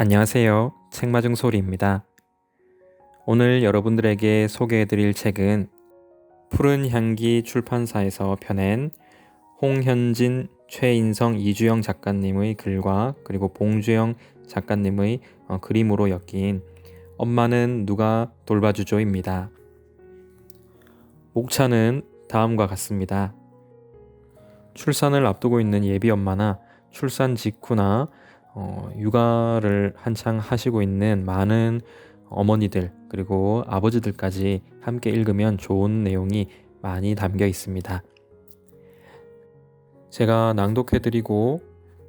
안녕하세요. 책맞은 소리입니다. 오늘 여러분들에게 소개해드릴 책은 푸른 향기 출판사에서 펴낸 홍현진, 최인성, 이주영 작가님의 글과 그리고 봉주영 작가님의 그림으로 엮인 엄마는 누가 돌봐주죠입니다. 목차는 다음과 같습니다. 출산을 앞두고 있는 예비 엄마나 출산 직후나 육아를 한창 하시고 있는 많은 어머니들 그리고 아버지들까지 함께 읽으면 좋은 내용이 많이 담겨 있습니다. 제가 낭독해드리고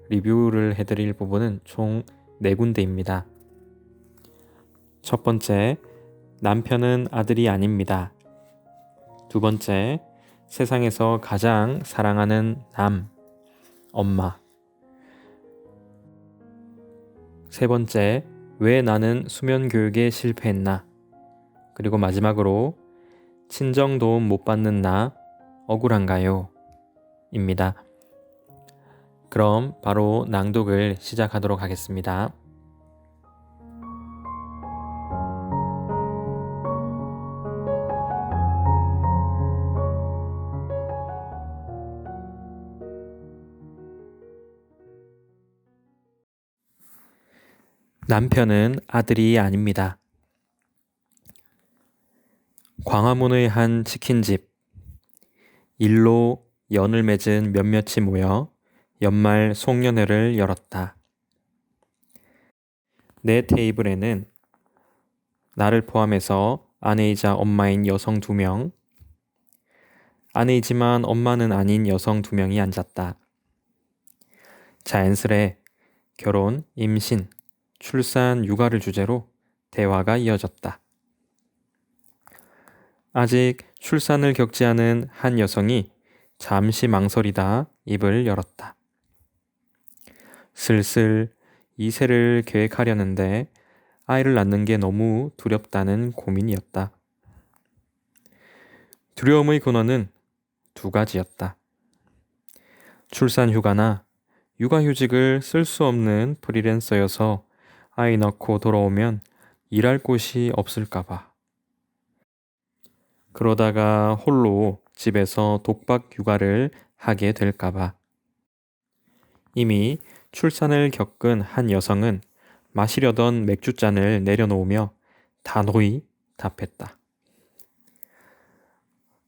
리뷰를 해드릴 부분은 총 4군데입니다. 첫 번째, 남편은 아들이 아닙니다. 두 번째, 세상에서 가장 사랑하는 엄마. 세 번째, 왜 나는 수면 교육에 실패했나? 그리고 마지막으로 친정 도움 못 받는 나 억울한가요? 입니다. 그럼 바로 낭독을 시작하도록 하겠습니다. 남편은 아들이 아닙니다. 광화문의 한 치킨집. 일로 연을 맺은 몇몇이 모여 연말 송년회를 열었다. 내 테이블에는 나를 포함해서 아내이자 엄마인 여성 2명, 아내이지만 엄마는 아닌 여성 2명이 앉았다. 자연스레 결혼, 임신, 출산, 육아를 주제로 대화가 이어졌다. 아직 출산을 겪지 않은 한 여성이 잠시 망설이다 입을 열었다. 슬슬 2세를 계획하려는데 아이를 낳는 게 너무 두렵다는 고민이었다. 두려움의 근원은 2가지였다. 출산 휴가나 육아휴직을 쓸 수 없는 프리랜서여서 아이 낳고 돌아오면 일할 곳이 없을까봐. 그러다가 홀로 집에서 독박 육아를 하게 될까봐. 이미 출산을 겪은 한 여성은 마시려던 맥주잔을 내려놓으며 단호히 답했다.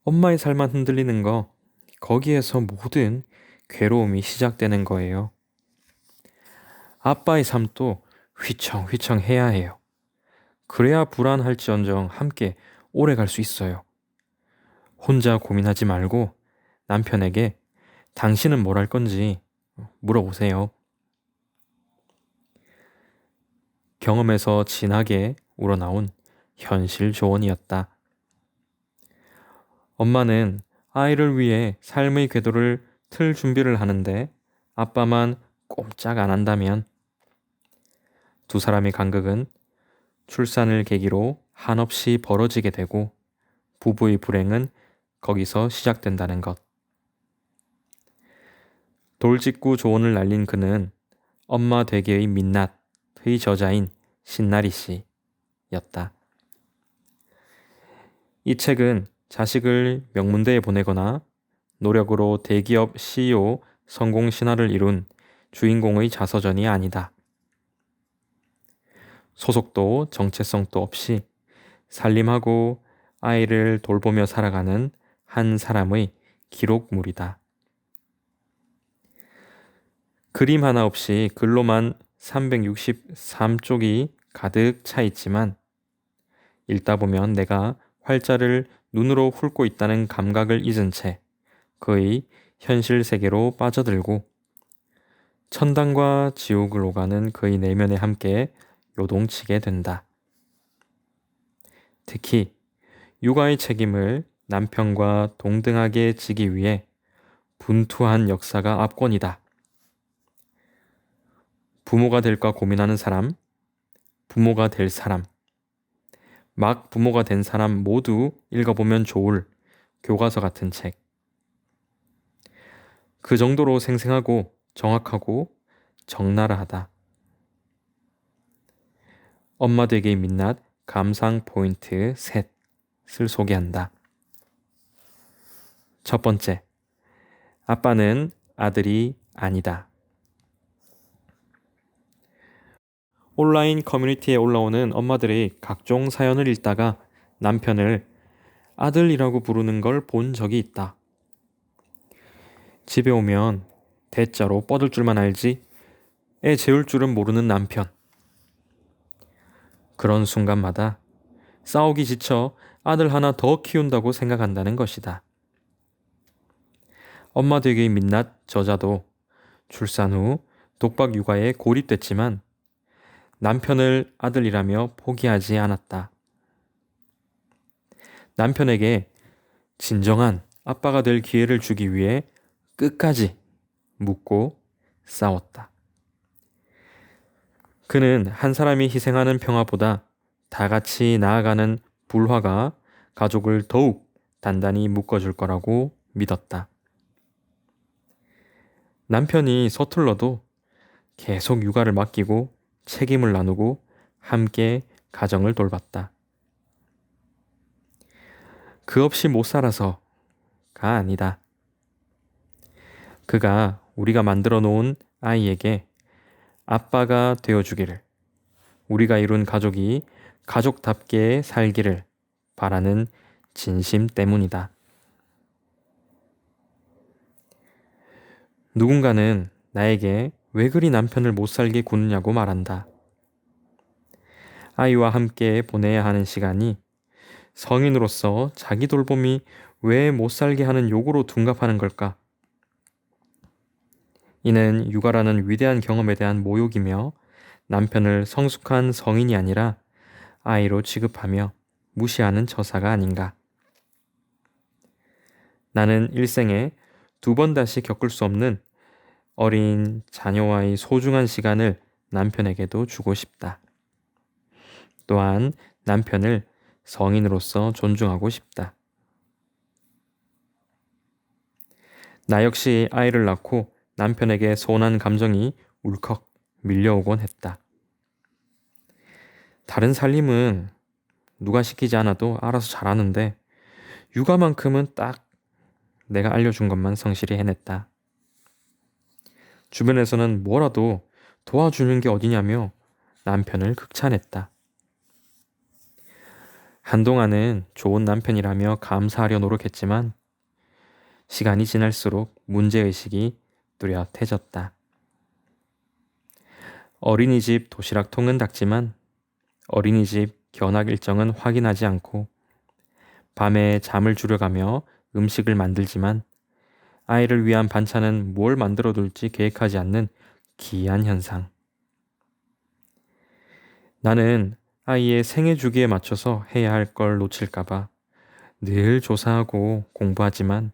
엄마의 살만 흔들리는 거, 거기에서 모든 괴로움이 시작되는 거예요. 아빠의 삶도 휘청휘청 해야 해요. 그래야 불안할지언정 함께 오래 갈 수 있어요. 혼자 고민하지 말고 남편에게 당신은 뭘 할 건지 물어보세요. 경험에서 진하게 우러나온 현실 조언이었다. 엄마는 아이를 위해 삶의 궤도를 틀 준비를 하는데 아빠만 꼼짝 안 한다면 2사람의 간극은 출산을 계기로 한없이 벌어지게 되고 부부의 불행은 거기서 시작된다는 것. 돌직구 조언을 날린 그는 엄마 되게의 민낯의 저자인 신나리 씨였다. 이 책은 자식을 명문대에 보내거나 노력으로 대기업 CEO 성공 신화를 이룬 주인공의 자서전이 아니다. 소속도 정체성도 없이 살림하고 아이를 돌보며 살아가는 한 사람의 기록물이다. 그림 하나 없이 글로만 363쪽이 가득 차 있지만 읽다 보면 내가 활자를 눈으로 훑고 있다는 감각을 잊은 채 그의 현실 세계로 빠져들고 천당과 지옥을 오가는 그의 내면에 함께 요동치게 된다. 특히 육아의 책임을 남편과 동등하게 지기 위해 분투한 역사가 압권이다. 부모가 될까 고민하는 사람, 부모가 될 사람, 막 부모가 된 사람 모두 읽어보면 좋을 교과서 같은 책. 그 정도로 생생하고 정확하고 적나라하다. 엄마 되기의 민낯 감상 포인트 셋을 소개한다. 첫 번째, 아빠는 아들이 아니다. 온라인 커뮤니티에 올라오는 엄마들의 각종 사연을 읽다가 남편을 아들이라고 부르는 걸 본 적이 있다. 집에 오면 대자로 뻗을 줄만 알지 애 재울 줄은 모르는 남편. 그런 순간마다 싸우기 지쳐 아들 하나 더 키운다고 생각한다는 것이다. 엄마 되기의 민낯 저자도 출산 후 독박 육아에 고립됐지만 남편을 아들이라며 포기하지 않았다. 남편에게 진정한 아빠가 될 기회를 주기 위해 끝까지 묻고 싸웠다. 그는 한 사람이 희생하는 평화보다 다 같이 나아가는 불화가 가족을 더욱 단단히 묶어줄 거라고 믿었다. 남편이 서툴러도 계속 육아를 맡기고 책임을 나누고 함께 가정을 돌봤다. 그 없이 못 살아서가 아니다. 그가 우리가 만들어 놓은 아이에게 아빠가 되어주기를, 우리가 이룬 가족이 가족답게 살기를 바라는 진심 때문이다. 누군가는 나에게 왜 그리 남편을 못 살게 구느냐고 말한다. 아이와 함께 보내야 하는 시간이 성인으로서 자기 돌봄이 왜 못 살게 하는 요구로 둔갑하는 걸까? 이는 육아라는 위대한 경험에 대한 모욕이며 남편을 성숙한 성인이 아니라 아이로 취급하며 무시하는 처사가 아닌가. 나는 일생에 2번 다시 겪을 수 없는 어린 자녀와의 소중한 시간을 남편에게도 주고 싶다. 또한 남편을 성인으로서 존중하고 싶다. 나 역시 아이를 낳고 남편에게 서운한 감정이 울컥 밀려오곤 했다. 다른 살림은 누가 시키지 않아도 알아서 잘하는데 육아만큼은 딱 내가 알려준 것만 성실히 해냈다. 주변에서는 뭐라도 도와주는 게 어디냐며 남편을 극찬했다. 한동안은 좋은 남편이라며 감사하려 노력했지만 시간이 지날수록 문제의식이 뚜렷해졌다. 어린이집 도시락통은 닦지만 어린이집 견학 일정은 확인하지 않고 밤에 잠을 줄여가며 음식을 만들지만 아이를 위한 반찬은 뭘 만들어 둘지 계획하지 않는 기이한 현상. 나는 아이의 생애 주기에 맞춰서 해야 할 걸 놓칠까봐 늘 조사하고 공부하지만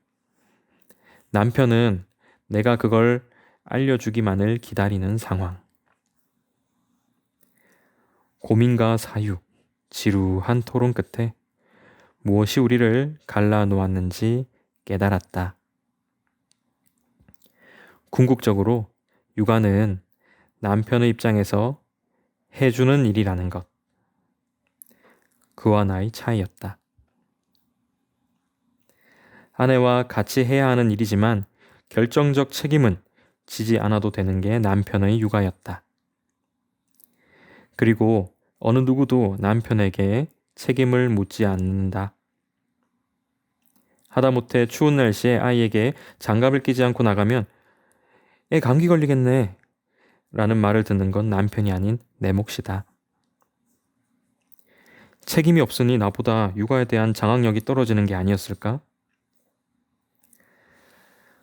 남편은 내가 그걸 알려주기만을 기다리는 상황. 고민과 사유, 지루한 토론 끝에 무엇이 우리를 갈라놓았는지 깨달았다. 궁극적으로 육아는 남편의 입장에서 해주는 일이라는 것. 그와 나의 차이였다. 아내와 같이 해야 하는 일이지만 결정적 책임은 지지 않아도 되는 게 남편의 육아였다. 그리고 어느 누구도 남편에게 책임을 묻지 않는다. 하다못해 추운 날씨에 아이에게 장갑을 끼지 않고 나가면 애 감기 걸리겠네 라는 말을 듣는 건 남편이 아닌 내 몫이다. 책임이 없으니 나보다 육아에 대한 장악력이 떨어지는 게 아니었을까?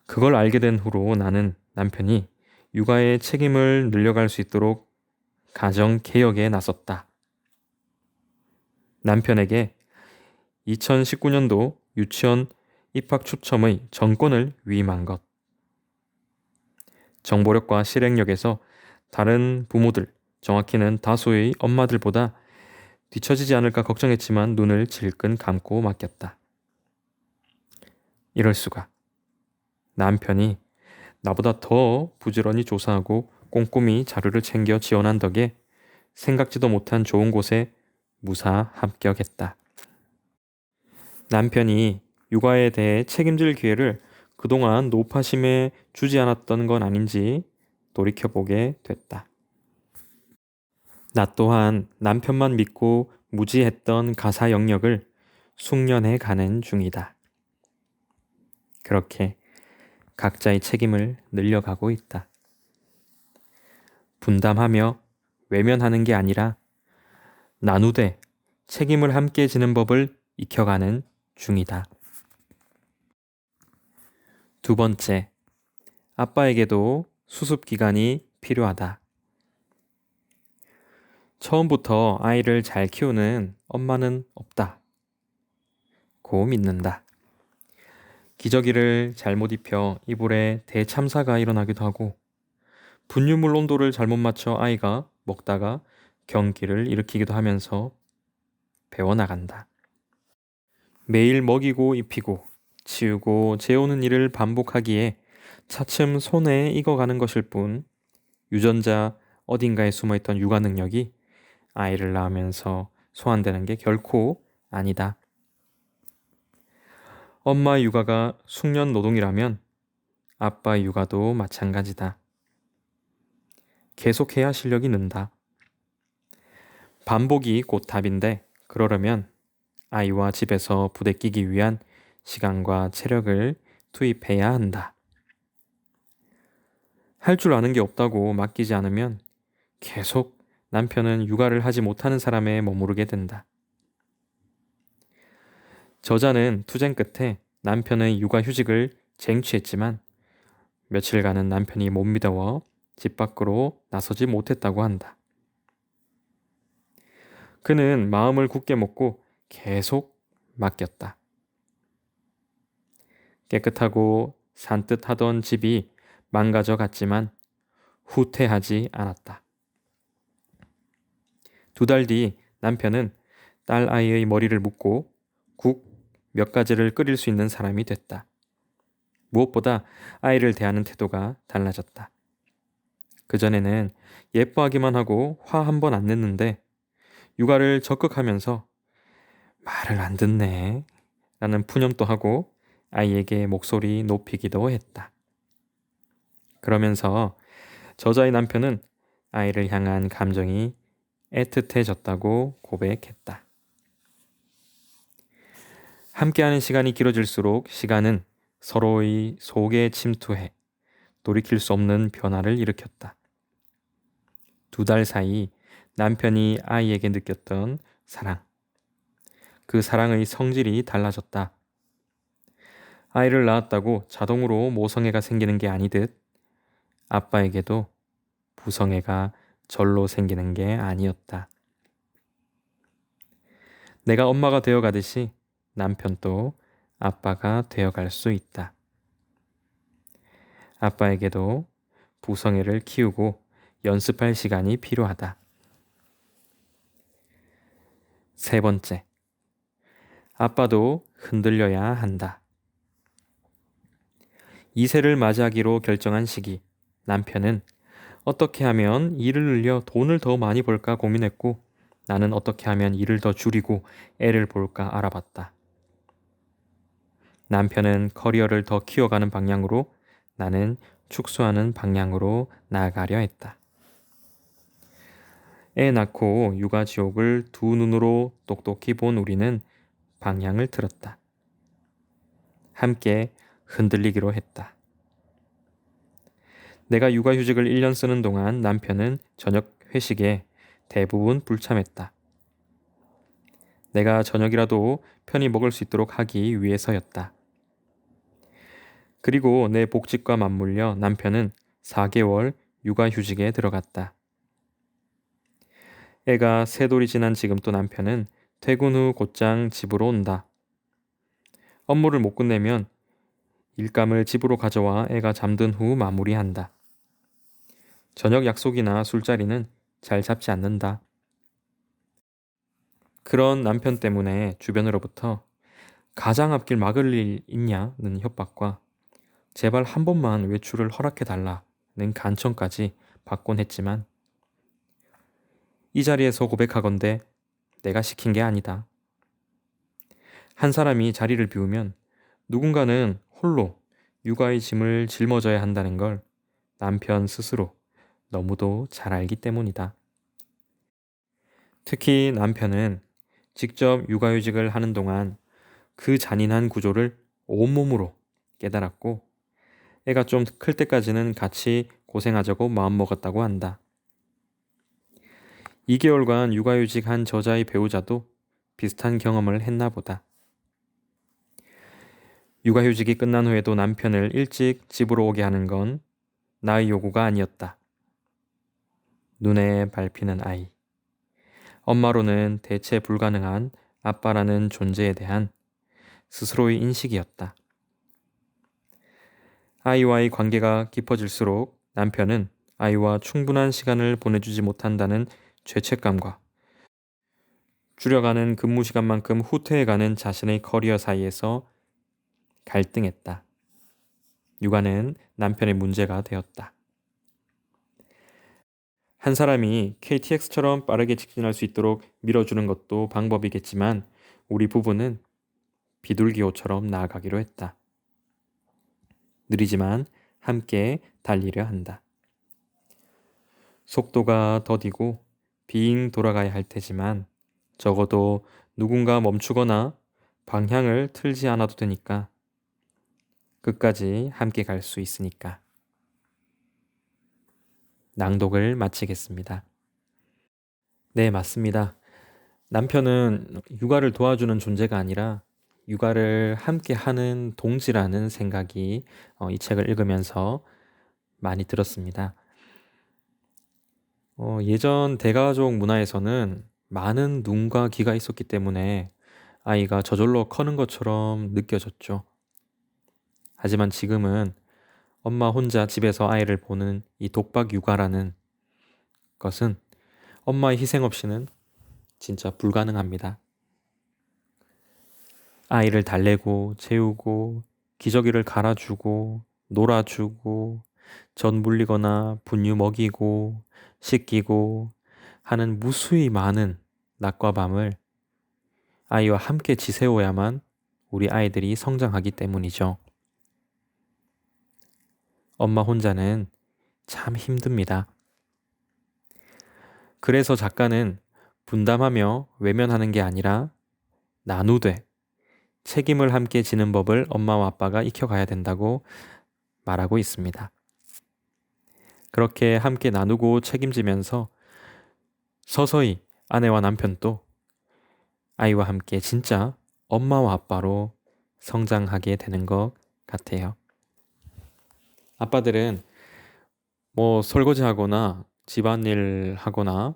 그걸 알게 된 후로 나는 남편이 육아의 책임을 늘려갈 수 있도록 가정 개혁에 나섰다. 남편에게 2019년도 유치원 입학 추첨의 정권을 위임한 것. 정보력과 실행력에서 다른 부모들, 정확히는 다수의 엄마들보다 뒤처지지 않을까 걱정했지만 눈을 질끈 감고 맡겼다. 이럴 수가. 남편이 나보다 더 부지런히 조사하고 꼼꼼히 자료를 챙겨 지원한 덕에 생각지도 못한 좋은 곳에 무사 합격했다. 남편이 육아에 대해 책임질 기회를 그동안 노파심에 주지 않았던 건 아닌지 돌이켜보게 됐다. 나 또한 남편만 믿고 무지했던 가사 영역을 숙련해 가는 중이다. 그렇게 각자의 책임을 늘려가고 있다. 분담하며 외면하는 게 아니라 나누되 책임을 함께 지는 법을 익혀가는 중이다. 두 번째, 아빠에게도 수습 기간이 필요하다. 처음부터 아이를 잘 키우는 엄마는 없다. 고 믿는다. 기저귀를 잘못 입혀 이불에 대참사가 일어나기도 하고 분유물 온도를 잘못 맞춰 아이가 먹다가 경기를 일으키기도 하면서 배워나간다. 매일 먹이고 입히고 치우고 재우는 일을 반복하기에 차츰 손에 익어가는 것일 뿐 유전자 어딘가에 숨어있던 육아 능력이 아이를 낳으면서 소환되는 게 결코 아니다. 엄마의 육아가 숙련 노동이라면 아빠의 육아도 마찬가지다. 계속해야 실력이 는다. 반복이 곧 답인데 그러려면 아이와 집에서 부대끼기 위한 시간과 체력을 투입해야 한다. 할 줄 아는 게 없다고 맡기지 않으면 계속 남편은 육아를 하지 못하는 사람에 머무르게 된다. 저자는 투쟁 끝에 남편의 육아휴직을 쟁취했지만 며칠간은 남편이 못 믿어워 집 밖으로 나서지 못했다고 한다. 그는 마음을 굳게 먹고 계속 맡겼다. 깨끗하고 산뜻하던 집이 망가져 갔지만 후퇴하지 않았다. 2달 뒤 남편은 딸 아이의 머리를 묶고 국 몇 가지를 끓일 수 있는 사람이 됐다. 무엇보다 아이를 대하는 태도가 달라졌다. 그전에는 예뻐하기만 하고 화 한 번 안 냈는데 육아를 적극하면서 말을 안 듣네 라는 푸념도 하고 아이에게 목소리 높이기도 했다. 그러면서 저자의 남편은 아이를 향한 감정이 애틋해졌다고 고백했다. 함께하는 시간이 길어질수록 시간은 서로의 속에 침투해 돌이킬 수 없는 변화를 일으켰다. 2달 사이 남편이 아이에게 느꼈던 사랑. 그 사랑의 성질이 달라졌다. 아이를 낳았다고 자동으로 모성애가 생기는 게 아니듯 아빠에게도 부성애가 절로 생기는 게 아니었다. 내가 엄마가 되어가듯이 남편도 아빠가 되어갈 수 있다. 아빠에게도 부성애를 키우고 연습할 시간이 필요하다. 세 번째, 아빠도 흔들려야 한다. 2세를 맞이하기로 결정한 시기, 남편은 어떻게 하면 일을 늘려 돈을 더 많이 벌까 고민했고 나는 어떻게 하면 일을 더 줄이고 애를 볼까 알아봤다. 남편은 커리어를 더 키워가는 방향으로 나는 축소하는 방향으로 나아가려 했다. 애 낳고 육아 지옥을 두 눈으로 똑똑히 본 우리는 방향을 틀었다. 함께 흔들리기로 했다. 내가 육아휴직을 1년 쓰는 동안 남편은 저녁 회식에 대부분 불참했다. 내가 저녁이라도 편히 먹을 수 있도록 하기 위해서였다. 그리고 내 복직과 맞물려 남편은 4개월 육아휴직에 들어갔다. 애가 3돌이 지난 지금 또 남편은 퇴근 후 곧장 집으로 온다. 업무를 못 끝내면 일감을 집으로 가져와 애가 잠든 후 마무리한다. 저녁 약속이나 술자리는 잘 잡지 않는다. 그런 남편 때문에 주변으로부터 가장 앞길 막을 일 있냐는 협박과 제발 한 번만 외출을 허락해달라는 간청까지 받곤 했지만 이 자리에서 고백하건대 내가 시킨 게 아니다. 한 사람이 자리를 비우면 누군가는 홀로 육아의 짐을 짊어져야 한다는 걸 남편 스스로 너무도 잘 알기 때문이다. 특히 남편은 직접 육아휴직을 하는 동안 그 잔인한 구조를 온몸으로 깨달았고 애가 좀 클 때까지는 같이 고생하자고 마음먹었다고 한다. 2개월간 육아휴직한 저자의 배우자도 비슷한 경험을 했나 보다. 육아휴직이 끝난 후에도 남편을 일찍 집으로 오게 하는 건 나의 요구가 아니었다. 눈에 밟히는 아이. 엄마로는 대체 불가능한 아빠라는 존재에 대한 스스로의 인식이었다. 아이와의 관계가 깊어질수록 남편은 아이와 충분한 시간을 보내주지 못한다는 죄책감과 줄여가는 근무 시간만큼 후퇴해가는 자신의 커리어 사이에서 갈등했다. 육아는 남편의 문제가 되었다. 한 사람이 KTX처럼 빠르게 직진할 수 있도록 밀어주는 것도 방법이겠지만 우리 부부는 비둘기호처럼 나아가기로 했다. 느리지만 함께 달리려 한다. 속도가 더디고 빙 돌아가야 할 테지만 적어도 누군가 멈추거나 방향을 틀지 않아도 되니까 끝까지 함께 갈 수 있으니까. 낭독을 마치겠습니다. 네, 맞습니다. 남편은 육아를 도와주는 존재가 아니라 육아를 함께 하는 동지라는 생각이 이 책을 읽으면서 많이 들었습니다. 예전 대가족 문화에서는 많은 눈과 귀가 있었기 때문에 아이가 저절로 커는 것처럼 느껴졌죠. 하지만 지금은 엄마 혼자 집에서 아이를 보는 이 독박 육아라는 것은 엄마의 희생 없이는 진짜 불가능합니다. 아이를 달래고 재우고 기저귀를 갈아주고 놀아주고 젖 물리거나 분유 먹이고 씻기고 하는 무수히 많은 낮과 밤을 아이와 함께 지새워야만 우리 아이들이 성장하기 때문이죠. 엄마 혼자는 참 힘듭니다. 그래서 작가는 분담하며 외면하는 게 아니라 나누되 책임을 함께 지는 법을 엄마와 아빠가 익혀가야 된다고 말하고 있습니다. 그렇게 함께 나누고 책임지면서 서서히 아내와 남편도 아이와 함께 진짜 엄마와 아빠로 성장하게 되는 것 같아요. 아빠들은 뭐 설거지하거나 집안일 하거나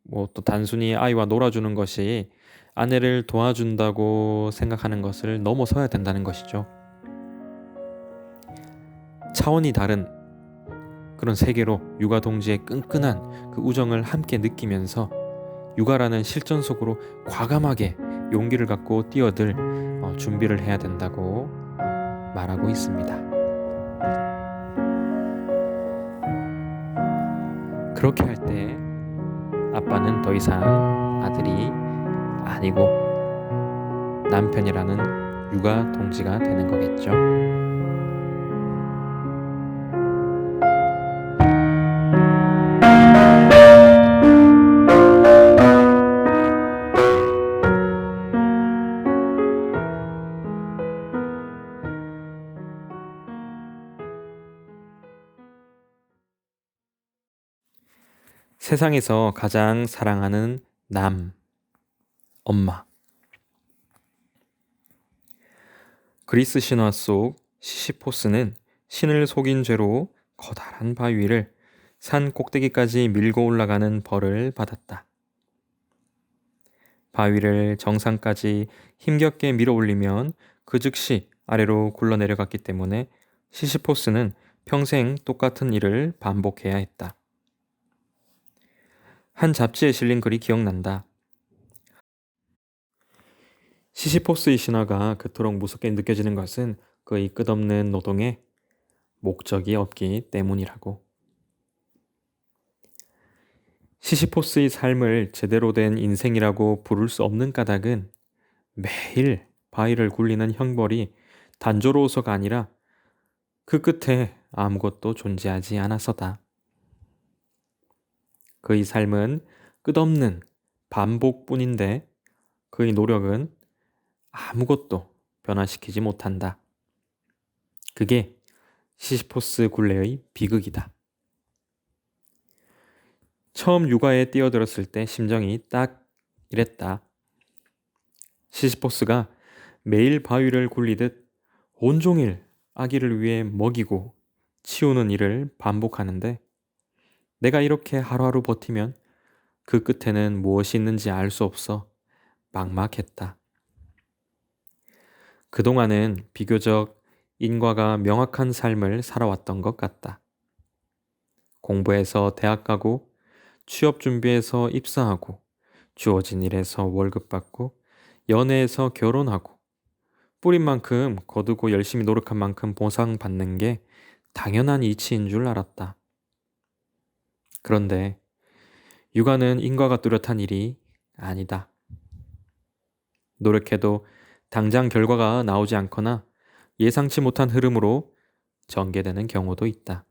뭐 또 단순히 아이와 놀아주는 것이 아내를 도와준다고 생각하는 것을 넘어서야 된다는 것이죠. 차원이 다른 그런 세계로 육아 동지의 끈끈한 그 우정을 함께 느끼면서 육아라는 실전 속으로 과감하게 용기를 갖고 뛰어들 준비를 해야 된다고 말하고 있습니다. 그렇게 할 때 아빠는 더 이상 아들이 아니고 남편이라는 육아 동지가 되는 거겠죠. 세상에서 가장 사랑하는 남, 엄마. 그리스 신화 속 시시포스는 신을 속인 죄로 커다란 바위를 산 꼭대기까지 밀고 올라가는 벌을 받았다. 바위를 정상까지 힘겹게 밀어 올리면 그 즉시 아래로 굴러 내려갔기 때문에 시시포스는 평생 똑같은 일을 반복해야 했다. 한 잡지에 실린 글이 기억난다. 시시포스의 신화가 그토록 무섭게 느껴지는 것은 그의 끝없는 노동에 목적이 없기 때문이라고. 시시포스의 삶을 제대로 된 인생이라고 부를 수 없는 까닭은 매일 바위를 굴리는 형벌이 단조로워서가 아니라 그 끝에 아무것도 존재하지 않아서다. 그의 삶은 끝없는 반복뿐인데 그의 노력은 아무것도 변화시키지 못한다. 그게 시시포스 굴레의 비극이다. 처음 육아에 뛰어들었을 때 심정이 딱 이랬다. 시시포스가 매일 바위를 굴리듯 온종일 아기를 위해 먹이고 치우는 일을 반복하는데 내가 이렇게 하루하루 버티면 그 끝에는 무엇이 있는지 알 수 없어 막막했다. 그동안은 비교적 인과가 명확한 삶을 살아왔던 것 같다. 공부해서 대학 가고 취업 준비해서 입사하고 주어진 일에서 월급 받고 연애해서 결혼하고 뿌린 만큼 거두고 열심히 노력한 만큼 보상받는 게 당연한 이치인 줄 알았다. 그런데 육아는 인과가 뚜렷한 일이 아니다. 노력해도 당장 결과가 나오지 않거나 예상치 못한 흐름으로 전개되는 경우도 있다.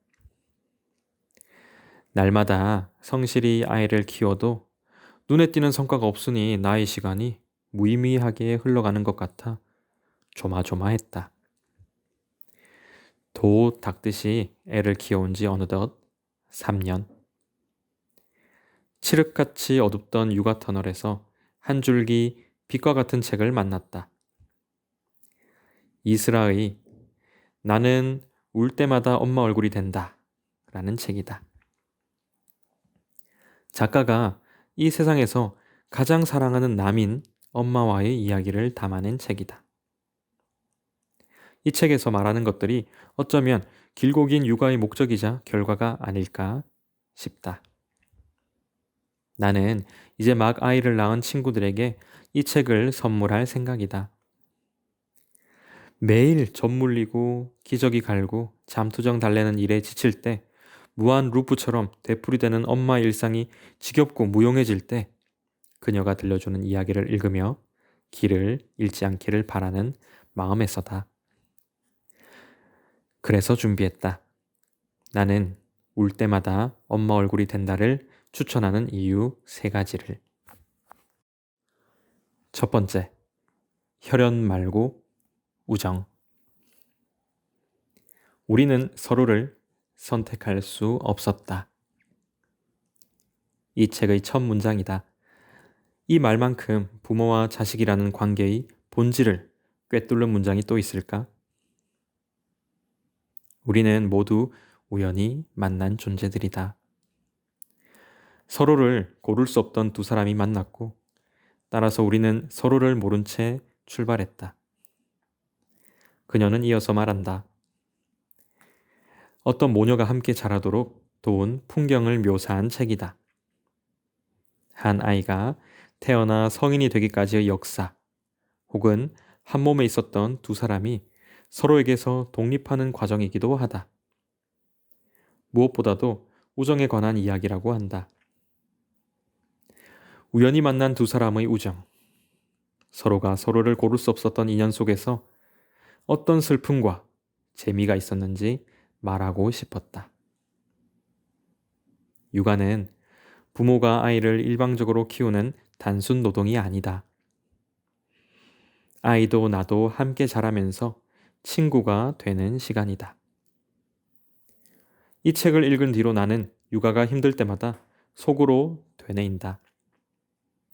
날마다 성실히 아이를 키워도 눈에 띄는 성과가 없으니 나의 시간이 무의미하게 흘러가는 것 같아 조마조마했다. 도 닦듯이 애를 키워온 지 어느덧 3년. 칠흑같이 어둡던 육아 터널에서 한 줄기 빛과 같은 책을 만났다. 이스라의 나는 울 때마다 엄마 얼굴이 된다 라는 책이다. 작가가 이 세상에서 가장 사랑하는 남인 엄마와의 이야기를 담아낸 책이다. 이 책에서 말하는 것들이 어쩌면 길고 긴 육아의 목적이자 결과가 아닐까 싶다. 나는 이제 막 아이를 낳은 친구들에게 이 책을 선물할 생각이다. 매일 젖 물리고 기저귀 갈고 잠투정 달래는 일에 지칠 때 무한 루프처럼 되풀이되는 엄마의 일상이 지겹고 무용해질 때 그녀가 들려주는 이야기를 읽으며 길을 잃지 않기를 바라는 마음에서다. 그래서 준비했다. 나는 울 때마다 엄마 얼굴이 된다를 추천하는 이유 3가지를. 첫 번째, 혈연 말고 우정. 우리는 서로를 선택할 수 없었다. 이 책의 첫 문장이다. 이 말만큼 부모와 자식이라는 관계의 본질을 꿰뚫는 문장이 또 있을까? 우리는 모두 우연히 만난 존재들이다. 서로를 고를 수 없던 두 사람이 만났고, 따라서 우리는 서로를 모른 채 출발했다. 그녀는 이어서 말한다. 어떤 모녀가 함께 자라도록 도운 풍경을 묘사한 책이다. 한 아이가 태어나 성인이 되기까지의 역사, 혹은 한 몸에 있었던 두 사람이 서로에게서 독립하는 과정이기도 하다. 무엇보다도 우정에 관한 이야기라고 한다. 우연히 만난 두 사람의 우정, 서로가 서로를 고를 수 없었던 인연 속에서 어떤 슬픔과 재미가 있었는지 말하고 싶었다. 육아는 부모가 아이를 일방적으로 키우는 단순 노동이 아니다. 아이도 나도 함께 자라면서 친구가 되는 시간이다. 이 책을 읽은 뒤로 나는 육아가 힘들 때마다 속으로 되뇌인다.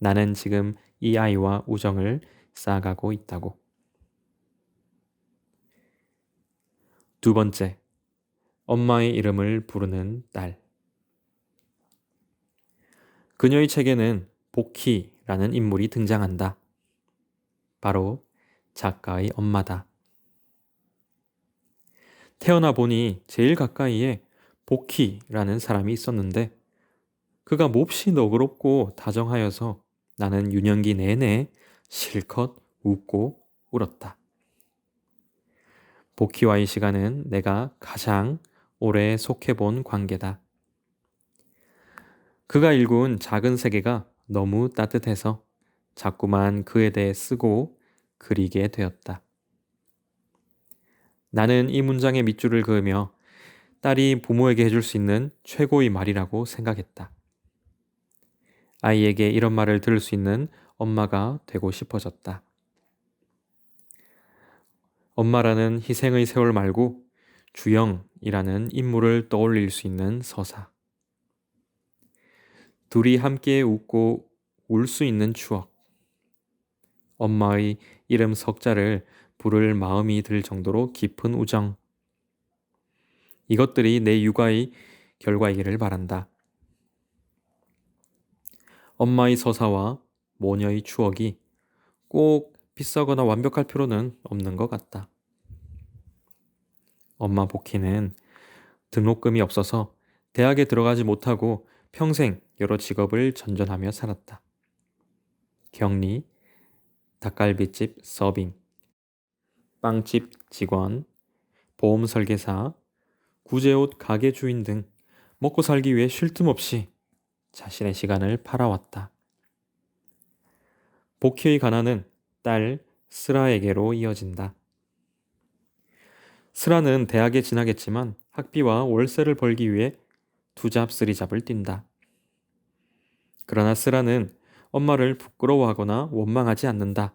나는 지금 이 아이와 우정을 쌓아가고 있다고. 두 번째, 엄마의 이름을 부르는 딸. 그녀의 책에는 복희라는 인물이 등장한다. 바로 작가의 엄마다. 태어나 보니 제일 가까이에 복희라는 사람이 있었는데 그가 몹시 너그럽고 다정하여서 나는 유년기 내내 실컷 웃고 울었다. 복희와의 시간은 내가 가장 오래 속해본 관계다. 그가 일군 작은 세계가 너무 따뜻해서 자꾸만 그에 대해 쓰고 그리게 되었다. 나는 이 문장의 밑줄을 그으며 딸이 부모에게 해줄 수 있는 최고의 말이라고 생각했다. 아이에게 이런 말을 들을 수 있는 엄마가 되고 싶어졌다. 엄마라는 희생의 세월 말고 주영이라는 인물을 떠올릴 수 있는 서사. 둘이 함께 웃고 울 수 있는 추억. 엄마의 이름 석자를 부를 마음이 들 정도로 깊은 우정. 이것들이 내 육아의 결과이기를 바란다. 엄마의 서사와 모녀의 추억이 꼭 비싸거나 완벽할 필요는 없는 것 같다. 엄마 복희는 등록금이 없어서 대학에 들어가지 못하고 평생 여러 직업을 전전하며 살았다. 격리, 닭갈비집 서빙, 빵집 직원, 보험 설계사, 구제옷 가게 주인 등 먹고 살기 위해 쉴 틈 없이 자신의 시간을 팔아왔다. 복희의 가난은 딸 스라에게로 이어진다. 스라는 대학에 진학했지만 학비와 월세를 벌기 위해 두잡 쓰리잡을 뛴다. 그러나 스라는 엄마를 부끄러워하거나 원망하지 않는다.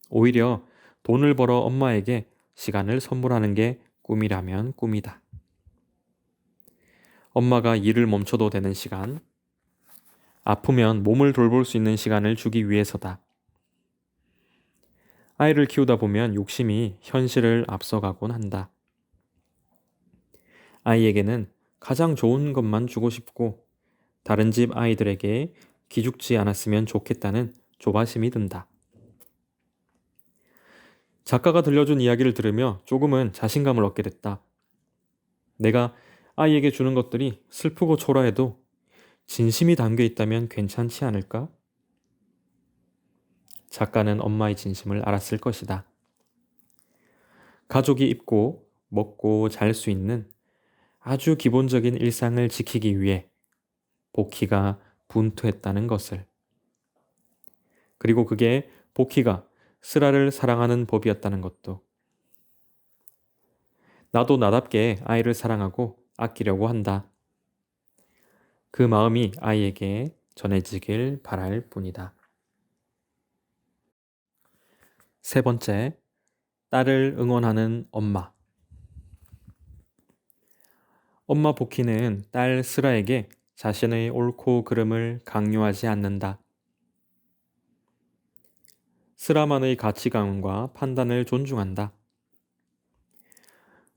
오히려 돈을 벌어 엄마에게 시간을 선물하는 게 꿈이라면 꿈이다. 엄마가 일을 멈춰도 되는 시간, 아프면 몸을 돌볼 수 있는 시간을 주기 위해서다. 아이를 키우다 보면 욕심이 현실을 앞서가곤 한다. 아이에게는 가장 좋은 것만 주고 싶고 다른 집 아이들에게 기죽지 않았으면 좋겠다는 조바심이 든다. 작가가 들려준 이야기를 들으며 조금은 자신감을 얻게 됐다. 내가 아이에게 주는 것들이 슬프고 초라해도 진심이 담겨 있다면 괜찮지 않을까? 작가는 엄마의 진심을 알았을 것이다. 가족이 입고 먹고 잘 수 있는 아주 기본적인 일상을 지키기 위해 복희가 분투했다는 것을. 그리고 그게 복희가 스라를 사랑하는 법이었다는 것도. 나도 나답게 아이를 사랑하고 아끼려고 한다. 그 마음이 아이에게 전해지길 바랄 뿐이다. 세 번째, 딸을 응원하는 엄마. 엄마 복희는 딸 스라에게 자신의 옳고 그름을 강요하지 않는다. 스라만의 가치관과 판단을 존중한다.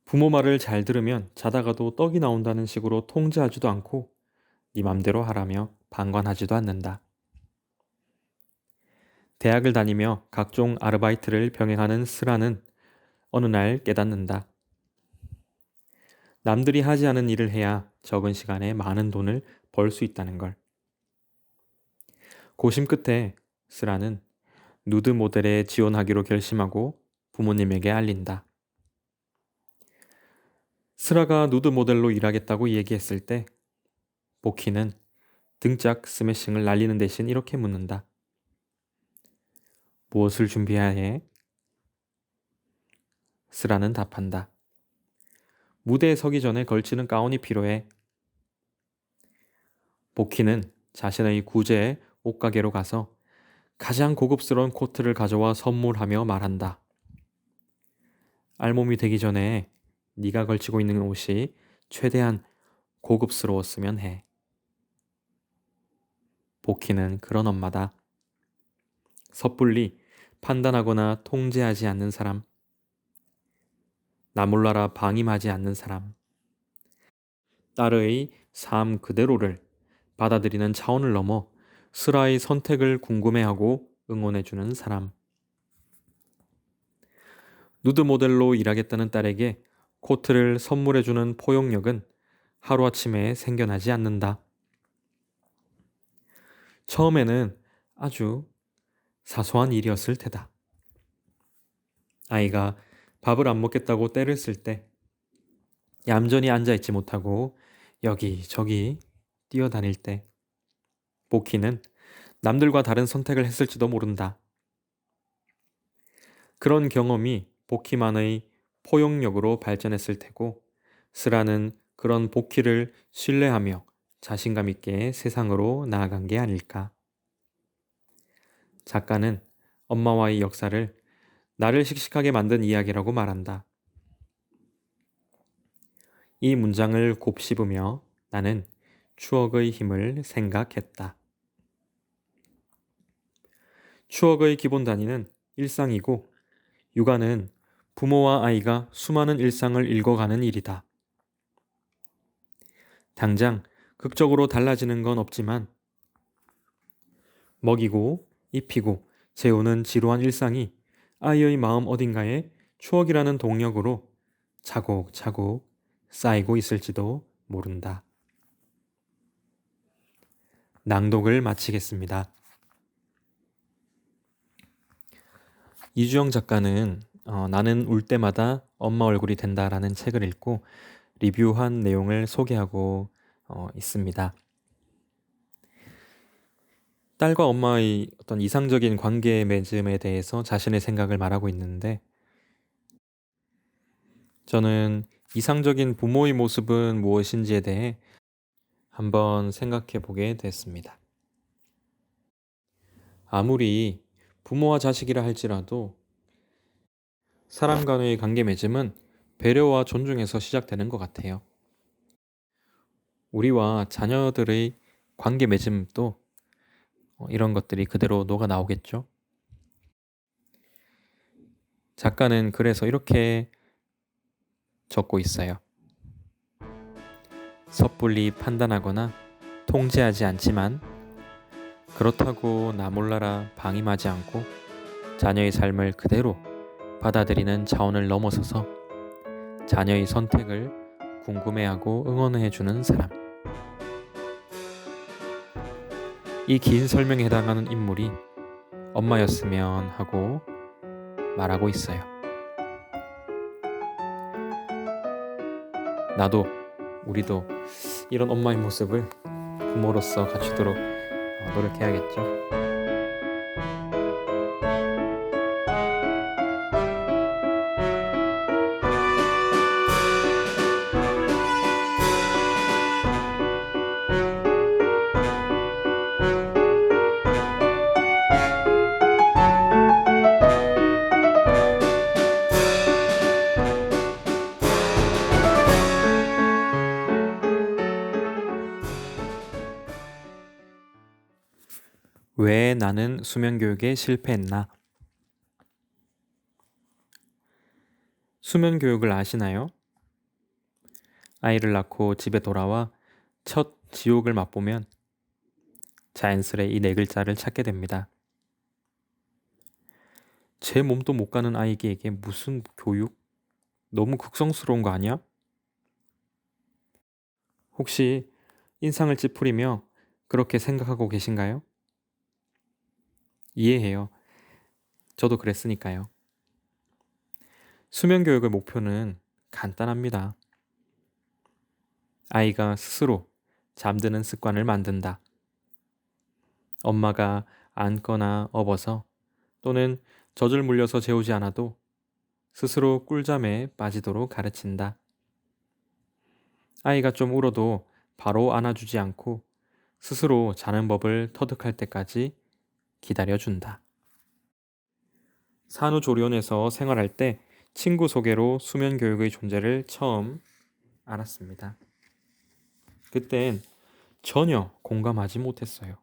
부모 말을 잘 들으면 자다가도 떡이 나온다는 식으로 통제하지도 않고 네 맘대로 하라며 방관하지도 않는다. 대학을 다니며 각종 아르바이트를 병행하는 스라는 어느 날 깨닫는다. 남들이 하지 않은 일을 해야 적은 시간에 많은 돈을 벌 수 있다는 걸. 고심 끝에 스라는 누드 모델에 지원하기로 결심하고 부모님에게 알린다. 스라가 누드 모델로 일하겠다고 얘기했을 때 복희는 등짝 스매싱을 날리는 대신 이렇게 묻는다. 무엇을 준비해야 해? 스라는 답한다. 무대에 서기 전에 걸치는 가운이 필요해. 복희는 자신의 구제의 옷가게로 가서 가장 고급스러운 코트를 가져와 선물하며 말한다. 알몸이 되기 전에 네가 걸치고 있는 옷이 최대한 고급스러웠으면 해. 복희는 그런 엄마다. 섣불리 판단하거나 통제하지 않는 사람. 나 몰라라 방임하지 않는 사람. 딸의 삶 그대로를 받아들이는 차원을 넘어 스라의 선택을 궁금해하고 응원해주는 사람. 누드 모델로 일하겠다는 딸에게 코트를 선물해주는 포용력은 하루아침에 생겨나지 않는다. 처음에는 아주 사소한 일이었을 테다. 아이가 밥을 안 먹겠다고 떼를 쓸 때 얌전히 앉아있지 못하고 여기저기 뛰어다닐 때 보키는 남들과 다른 선택을 했을지도 모른다. 그런 경험이 보키만의 포용력으로 발전했을 테고 스라는 그런 보키를 신뢰하며 자신감 있게 세상으로 나아간 게 아닐까. 작가는 엄마와의 역사를 나를 씩씩하게 만든 이야기라고 말한다. 이 문장을 곱씹으며 나는 추억의 힘을 생각했다. 추억의 기본 단위는 일상이고 육아는 부모와 아이가 수많은 일상을 읽어가는 일이다. 당장 극적으로 달라지는 건 없지만 먹이고 입히고 재우는 지루한 일상이 아이의 마음 어딘가에 추억이라는 동력으로 차곡차곡 쌓이고 있을지도 모른다. 낭독을 마치겠습니다. 이주영 작가는 나는 울 때마다 엄마 얼굴이 된다라는 책을 읽고 리뷰한 내용을 소개하고 있습니다. 딸과 엄마의 어떤 이상적인 관계 맺음에 대해서 자신의 생각을 말하고 있는데 저는 이상적인 부모의 모습은 무엇인지에 대해 한번 생각해 보게 됐습니다. 아무리 부모와 자식이라 할지라도 사람 간의 관계 맺음은 배려와 존중에서 시작되는 것 같아요. 우리와 자녀들의 관계 맺음도 이런 것들이 그대로 녹아 나오겠죠. 작가는 그래서 이렇게 적고 있어요. 섣불리 판단하거나 통제하지 않지만 그렇다고 나 몰라라 방임하지 않고 자녀의 삶을 그대로 받아들이는 차원을 넘어서서 자녀의 선택을 궁금해하고 응원해주는 사람. 이 긴 설명에 해당하는 인물이 엄마였으면 하고 말하고 있어요. 나도 우리도 이런 엄마의 모습을 부모로서 갖추도록 노력해야겠죠. 왜 나는 수면 교육에 실패했나? 수면 교육을 아시나요? 아이를 낳고 집에 돌아와 첫 지옥을 맛보면 자연스레 이 네 글자를 찾게 됩니다. 제 몸도 못 가는 아이에게 무슨 교육? 너무 극성스러운 거 아니야? 혹시 인상을 찌푸리며 그렇게 생각하고 계신가요? 이해해요. 저도 그랬으니까요. 수면 교육의 목표는 간단합니다. 아이가 스스로 잠드는 습관을 만든다. 엄마가 안거나 업어서 또는 젖을 물려서 재우지 않아도 스스로 꿀잠에 빠지도록 가르친다. 아이가 좀 울어도 바로 안아주지 않고 스스로 자는 법을 터득할 때까지 기다려준다. 산후조리원에서 생활할 때 친구 소개로 수면 교육의 존재를 처음 알았습니다. 그땐 전혀 공감하지 못했어요.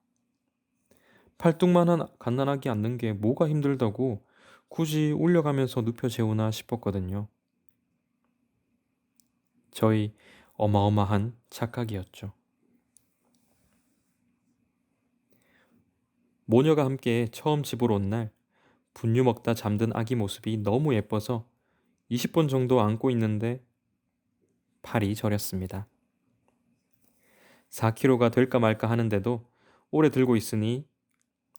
팔뚝만 갓난아기 앉는 게 뭐가 힘들다고 굳이 울려가면서 눕혀 재우나 싶었거든요. 저희 어마어마한 착각이었죠. 모녀가 함께 처음 집으로 온 날 분유 먹다 잠든 아기 모습이 너무 예뻐서 20분 정도 안고 있는데 팔이 저렸습니다. 4kg가 될까 말까 하는데도 오래 들고 있으니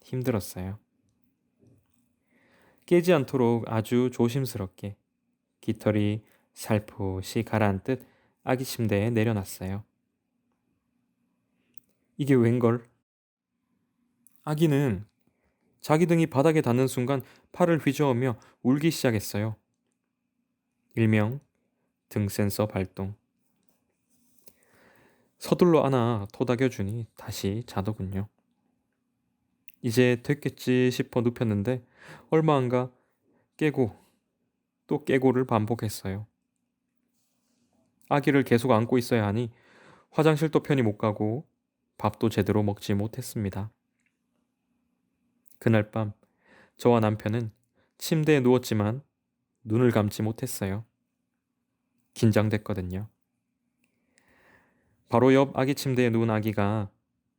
힘들었어요. 깨지 않도록 아주 조심스럽게 깃털이 살포시 가라앉듯 아기 침대에 내려놨어요. 이게 웬걸? 아기는 자기 등이 바닥에 닿는 순간 팔을 휘저으며 울기 시작했어요. 일명 등 센서 발동. 서둘러 안아 토닥여주니 다시 자더군요. 이제 됐겠지 싶어 눕혔는데 얼마 안가 깨고 또 깨고를 반복했어요. 아기를 계속 안고 있어야 하니 화장실도 편히 못 가고 밥도 제대로 먹지 못했습니다. 그날 밤 저와 남편은 침대에 누웠지만 눈을 감지 못했어요. 긴장됐거든요. 바로 옆 아기 침대에 누운 아기가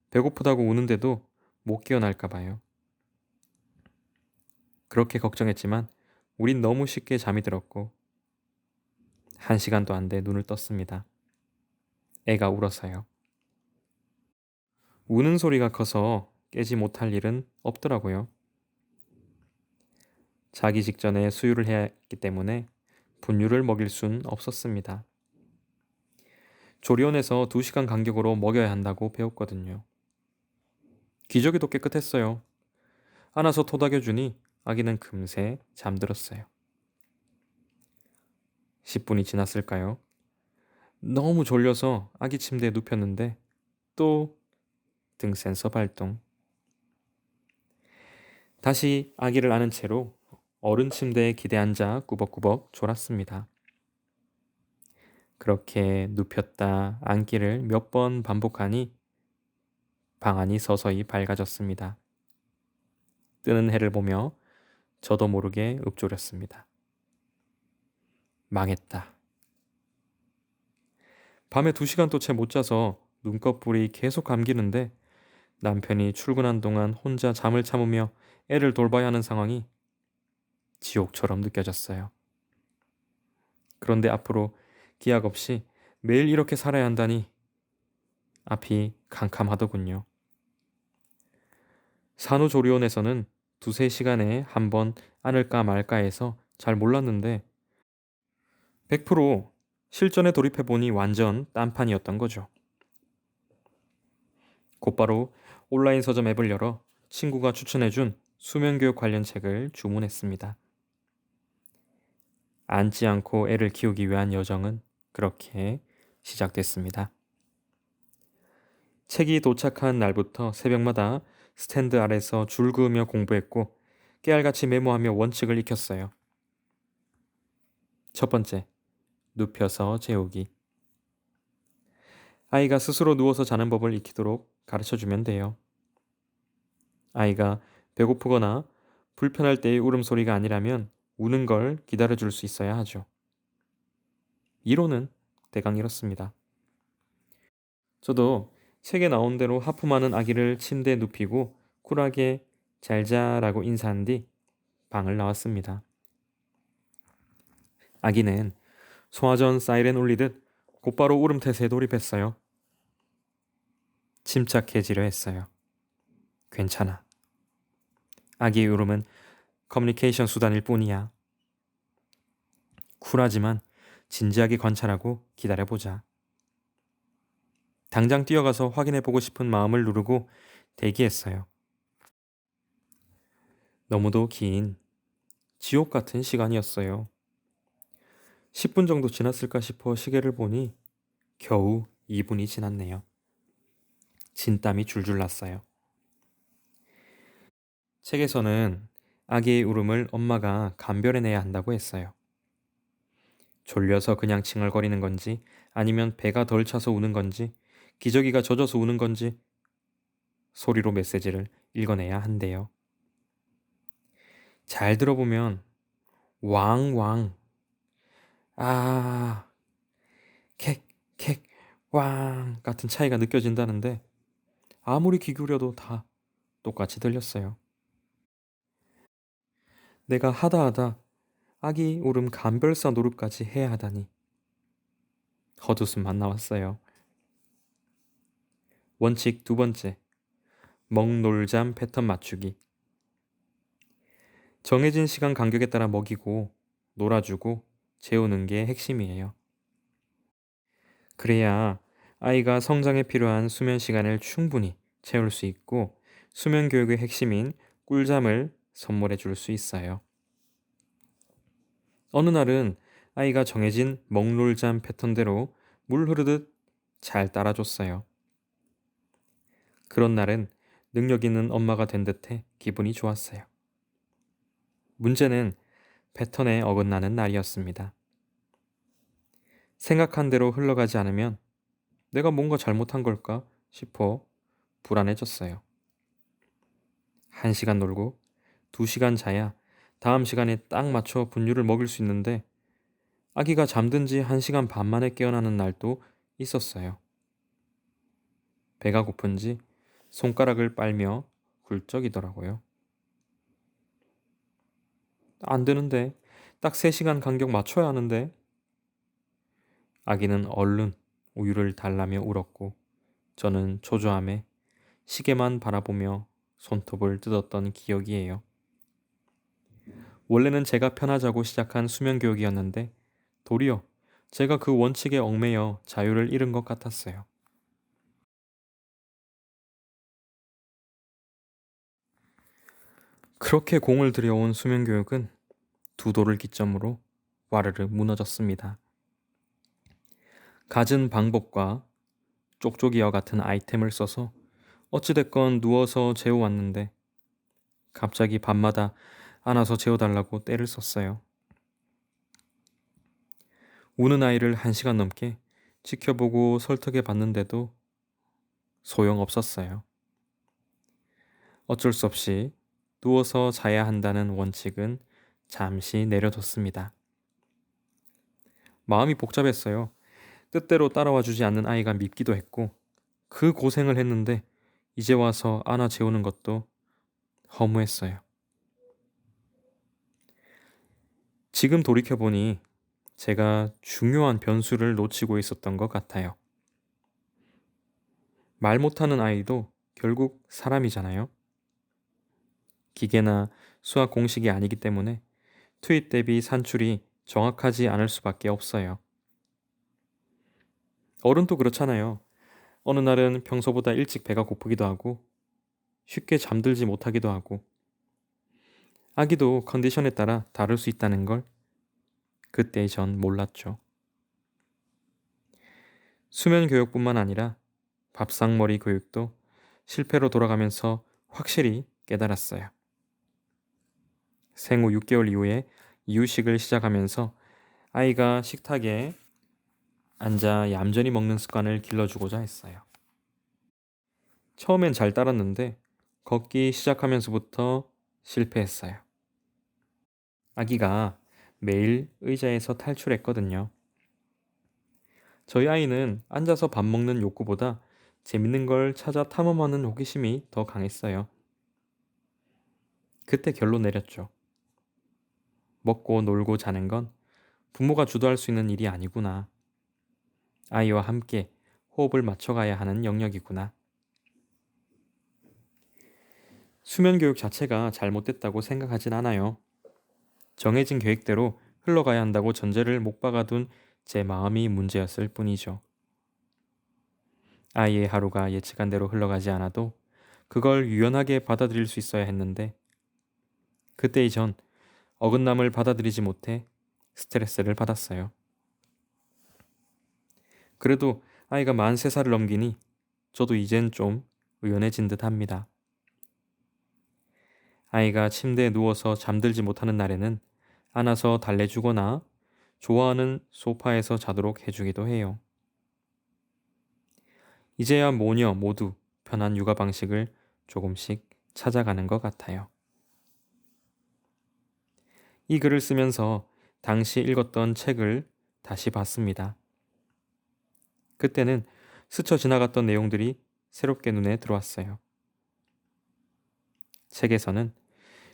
배고프다고 우는데도 못 깨어날까 봐요. 그렇게 걱정했지만 우린 너무 쉽게 잠이 들었고 1시간도 안 돼 눈을 떴습니다. 애가 울어서요. 우는 소리가 커서 깨지 못할 일은 없더라고요. 자기 직전에 수유를 해야 했기 때문에 분유를 먹일 순 없었습니다. 조리원에서 2시간 간격으로 먹여야 한다고 배웠거든요. 기저귀도 깨끗했어요. 안아서 토닥여주니 아기는 금세 잠들었어요. 10분이 지났을까요? 너무 졸려서 아기 침대에 눕혔는데 또 등 센서 발동. 다시 아기를 안은 채로 어른 침대에 기대 앉아 꾸벅꾸벅 졸았습니다. 그렇게 눕혔다 앉기를 몇 번 반복하니 방안이 서서히 밝아졌습니다. 뜨는 해를 보며 저도 모르게 읊조렸습니다. 망했다. 밤에 2시간도 채 못 자서 눈꺼풀이 계속 감기는데 남편이 출근한 동안 혼자 잠을 참으며 애를 돌봐야 하는 상황이 지옥처럼 느껴졌어요. 그런데 앞으로 기약 없이 매일 이렇게 살아야 한다니 앞이 캄캄하더군요. 산후조리원에서는 2~3시간에 한 번 안을까 말까 해서 잘 몰랐는데 100% 실전에 돌입해보니 완전 딴판이었던 거죠. 곧바로 온라인 서점 앱을 열어 친구가 추천해준 수면교육 관련 책을 주문했습니다. 앉지 않고 애를 키우기 위한 여정은 그렇게 시작됐습니다. 책이 도착한 날부터 새벽마다 스탠드 아래서 줄 그으며 공부했고 깨알같이 메모하며 원칙을 익혔어요. 첫 번째, 눕혀서 재우기. 아이가 스스로 누워서 자는 법을 익히도록 가르쳐주면 돼요. 아이가 배고프거나 불편할 때의 울음소리가 아니라면 우는 걸 기다려줄 수 있어야 하죠. 이론은 대강 이렇습니다. 저도 책에 나온 대로 하품하는 아기를 침대에 눕히고 쿨하게 잘 자라고 인사한 뒤 방을 나왔습니다. 아기는 소화전 사이렌 울리듯 곧바로 울음태세에 돌입했어요. 침착해지려 했어요. 괜찮아. 아기의 울음은 커뮤니케이션 수단일 뿐이야. 쿨하지만 진지하게 관찰하고 기다려보자. 당장 뛰어가서 확인해보고 싶은 마음을 누르고 대기했어요. 너무도 긴 지옥 같은 시간이었어요. 10분 정도 지났을까 싶어 시계를 보니 겨우 2분이 지났네요. 진땀이 줄줄 났어요. 책에서는 아기의 울음을 엄마가 감별해내야 한다고 했어요. 졸려서 그냥 칭얼거리는 건지 아니면 배가 덜 차서 우는 건지 기저귀가 젖어서 우는 건지 소리로 메시지를 읽어내야 한대요. 잘 들어보면 왕왕 아 캑캑 왕 같은 차이가 느껴진다는데 아무리 귀 기울여도 다 똑같이 들렸어요. 내가 하다 아기 울음 감별사 노릇까지 해야 하다니 헛웃음만 나왔어요. 원칙 2번째, 먹놀잠 패턴 맞추기. 정해진 시간 간격에 따라 먹이고 놀아주고 재우는 게 핵심이에요. 그래야 아이가 성장에 필요한 수면 시간을 충분히 채울 수 있고 수면 교육의 핵심인 꿀잠을 선물해 줄 수 있어요. 어느 날은 아이가 정해진 먹놀잠 패턴대로 물 흐르듯 잘 따라줬어요. 그런 날은 능력 있는 엄마가 된 듯해 기분이 좋았어요. 문제는 패턴에 어긋나는 날이었습니다. 생각한 대로 흘러가지 않으면 내가 뭔가 잘못한 걸까 싶어 불안해졌어요. 1시간 놀고 2시간 자야 다음 시간에 딱 맞춰 분유를 먹일 수 있는데 아기가 잠든 지 1시간 반 만에 깨어나는 날도 있었어요. 배가 고픈지 손가락을 빨며 굴쩍이더라고요. 안 되는데 딱 3시간 간격 맞춰야 하는데 아기는 얼른 우유를 달라며 울었고 저는 초조함에 시계만 바라보며 손톱을 뜯었던 기억이에요. 원래는 제가 편하자고 시작한 수면 교육이었는데 도리어 제가 그 원칙에 얽매여 자유를 잃은 것 같았어요. 그렇게 공을 들여온 수면 교육은 두 돌을 기점으로 와르르 무너졌습니다. 갖은 방법과 쪽쪽이와 같은 아이템을 써서 어찌됐건 누워서 재워왔는데 갑자기 밤마다 안아서 재워달라고 떼를 썼어요. 우는 아이를 1시간 넘게 지켜보고 설득해 봤는데도 소용없었어요. 어쩔 수 없이 누워서 자야 한다는 원칙은 잠시 내려뒀습니다. 마음이 복잡했어요. 뜻대로 따라와 주지 않는 아이가 밉기도 했고 그 고생을 했는데 이제 와서 안아 재우는 것도 허무했어요. 지금 돌이켜보니 제가 중요한 변수를 놓치고 있었던 것 같아요. 말 못하는 아이도 결국 사람이잖아요. 기계나 수학 공식이 아니기 때문에 투입 대비 산출이 정확하지 않을 수밖에 없어요. 어른도 그렇잖아요. 어느 날은 평소보다 일찍 배가 고프기도 하고 쉽게 잠들지 못하기도 하고 아기도 컨디션에 따라 다를 수 있다는 걸 그때 전 몰랐죠. 수면 교육뿐만 아니라 밥상머리 교육도 실패로 돌아가면서 확실히 깨달았어요. 생후 6개월 이후에 이유식을 시작하면서 아이가 식탁에 앉아 얌전히 먹는 습관을 길러주고자 했어요. 처음엔 잘 따랐는데 걷기 시작하면서부터 실패했어요. 아기가 매일 의자에서 탈출했거든요. 저희 아이는 앉아서 밥 먹는 욕구보다 재밌는 걸 찾아 탐험하는 호기심이 더 강했어요. 그때 결론 내렸죠. 먹고 놀고 자는 건 부모가 주도할 수 있는 일이 아니구나. 아이와 함께 호흡을 맞춰가야 하는 영역이구나. 수면 교육 자체가 잘못됐다고 생각하진 않아요. 정해진 계획대로 흘러가야 한다고 전제를 못 박아둔 제 마음이 문제였을 뿐이죠. 아이의 하루가 예측한 대로 흘러가지 않아도 그걸 유연하게 받아들일 수 있어야 했는데 그때 이전 어긋남을 받아들이지 못해 스트레스를 받았어요. 그래도 아이가 만 3살을 넘기니 저도 이젠 좀 의연해진 듯 합니다. 아이가 침대에 누워서 잠들지 못하는 날에는 안아서 달래주거나 좋아하는 소파에서 자도록 해주기도 해요. 이제야 모녀 모두 편한 육아 방식을 조금씩 찾아가는 것 같아요. 이 글을 쓰면서 당시 읽었던 책을 다시 봤습니다. 그때는 스쳐 지나갔던 내용들이 새롭게 눈에 들어왔어요. 책에서는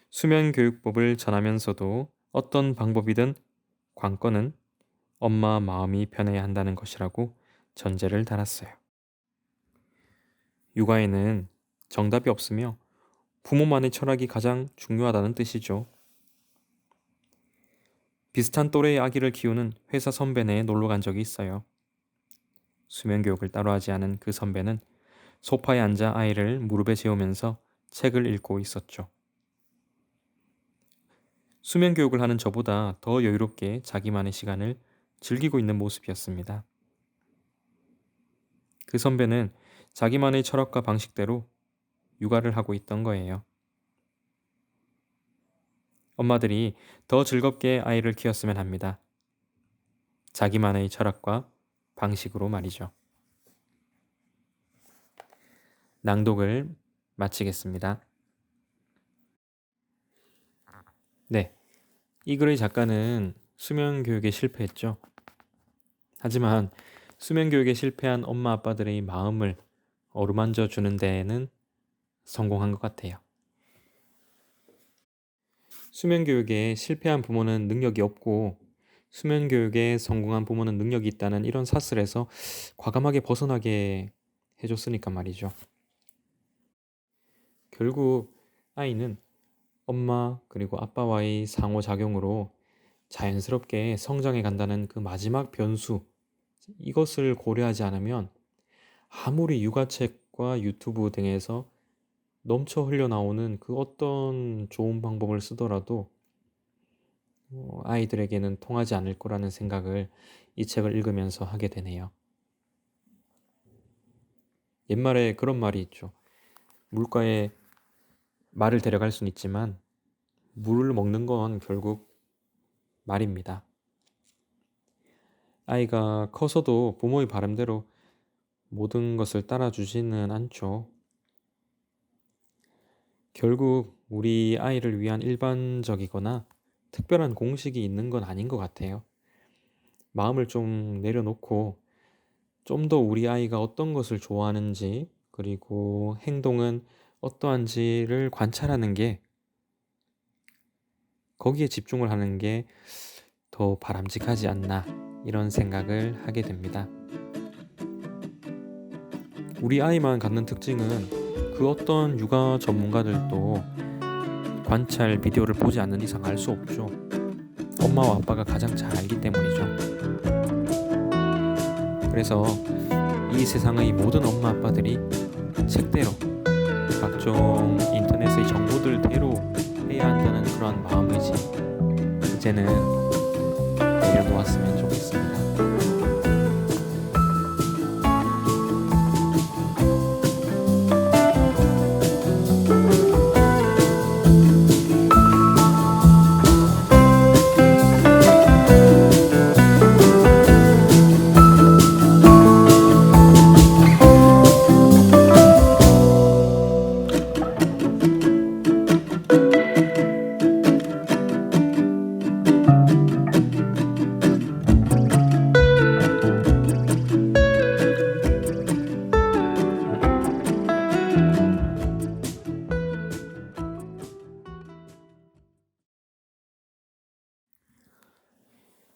수면 교육법을 전하면서도 어떤 방법이든 관건은 엄마 마음이 편해야 한다는 것이라고 전제를 달았어요. 육아에는 정답이 없으며 부모만의 철학이 가장 중요하다는 뜻이죠. 비슷한 또래의 아기를 키우는 회사 선배네에 놀러 간 적이 있어요. 수면 교육을 따로 하지 않은 그 선배는 소파에 앉아 아이를 무릎에 재우면서 책을 읽고 있었죠. 수면 교육을 하는 저보다 더 여유롭게 자기만의 시간을 즐기고 있는 모습이었습니다. 그 선배는 자기만의 철학과 방식대로 육아를 하고 있던 거예요. 엄마들이 더 즐겁게 아이를 키웠으면 합니다. 자기만의 철학과 방식으로 말이죠. 낭독을 마치겠습니다. 네, 이 글의 작가는 수면 교육에 실패했죠. 하지만 수면 교육에 실패한 엄마 아빠들의 마음을 어루만져 주는 데에는 성공한 것 같아요. 수면 교육에 실패한 부모는 능력이 없고 수면 교육에 성공한 부모는 능력이 있다는 이런 사슬에서 과감하게 벗어나게 해줬으니까 말이죠. 결국 아이는 엄마 그리고 아빠와의 상호작용으로 자연스럽게 성장해 간다는 그 마지막 변수, 이것을 고려하지 않으면 아무리 육아책과 유튜브 등에서 넘쳐 흘러나오는 그 어떤 좋은 방법을 쓰더라도 아이들에게는 통하지 않을 거라는 생각을 이 책을 읽으면서 하게 되네요. 옛말에 그런 말이 있죠. 물가에 말을 데려갈 수는 있지만 물을 먹는 건 결국 말입니다. 아이가 커서도 부모의 바람대로 모든 것을 따라주지는 않죠. 결국 우리 아이를 위한 일반적이거나 특별한 공식이 있는 건 아닌 것 같아요. 마음을 좀 내려놓고 좀 더 우리 아이가 어떤 것을 좋아하는지 그리고 행동은 어떠한지를 관찰하는 게, 거기에 집중을 하는 게 더 바람직하지 않나, 이런 생각을 하게 됩니다. 우리 아이만 갖는 특징은 그 어떤 육아 전문가들도 관찰 비디오를 보지 않는 이상 알 수 없죠. 엄마와 아빠가 가장 잘 알기 때문이죠. 그래서 이 세상의 모든 엄마 아빠들이 책대로 각종 인터넷의 정보들대로 해야 한다는 그런 마음의지, 이제는 내려놓았으면 좋겠습니다.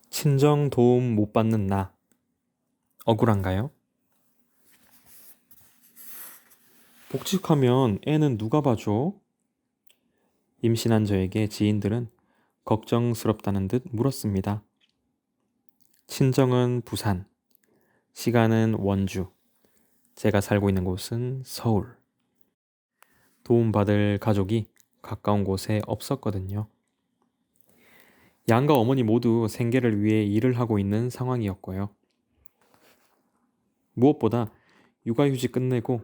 친정 도움 못 받는 나, 억울한가요? 복직하면 애는 누가 봐줘? 임신한 저에게 지인들은 걱정스럽다는 듯 물었습니다. 친정은 부산, 시간은 원주, 제가 살고 있는 곳은 서울. 도움받을 가족이 가까운 곳에 없었거든요. 양가 어머니 모두 생계를 위해 일을 하고 있는 상황이었고요. 무엇보다 육아휴직 끝내고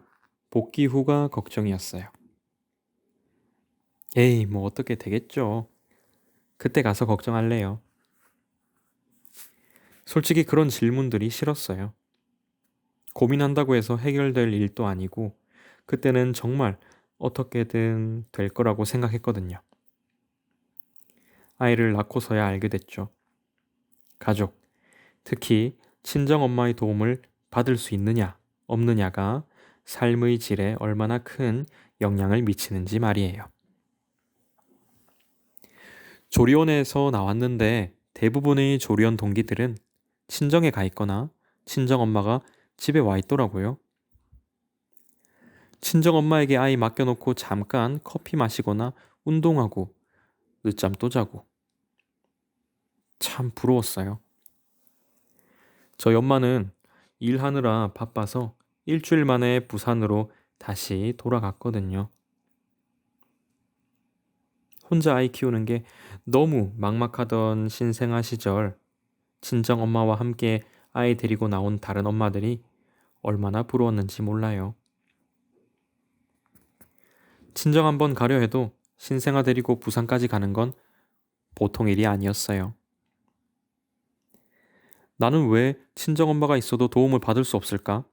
복귀 후가 걱정이었어요. 에이, 뭐 어떻게 되겠죠. 그때 가서 걱정할래요. 솔직히 그런 질문들이 싫었어요. 고민한다고 해서 해결될 일도 아니고 그때는 정말 어떻게든 될 거라고 생각했거든요. 아이를 낳고서야 알게 됐죠. 가족, 특히 친정엄마의 도움을 받을 수 있느냐, 없느냐가 삶의 질에 얼마나 큰 영향을 미치는지 말이에요. 조리원에서 나왔는데 대부분의 조리원 동기들은 친정에 가 있거나 친정엄마가 집에 와 있더라고요. 친정엄마에게 아이 맡겨놓고 잠깐 커피 마시거나 운동하고 늦잠 또 자고. 참 부러웠어요. 저희 엄마는 일하느라 바빠서 일주일 만에 부산으로 다시 돌아갔거든요. 혼자 아이 키우는 게 너무 막막하던 신생아 시절, 친정 엄마와 함께 아이 데리고 나온 다른 엄마들이 얼마나 부러웠는지 몰라요. 친정 한번 가려 해도 신생아 데리고 부산까지 가는 건 보통 일이 아니었어요. 나는 왜 친정 엄마가 있어도 도움을 받을 수 없을까?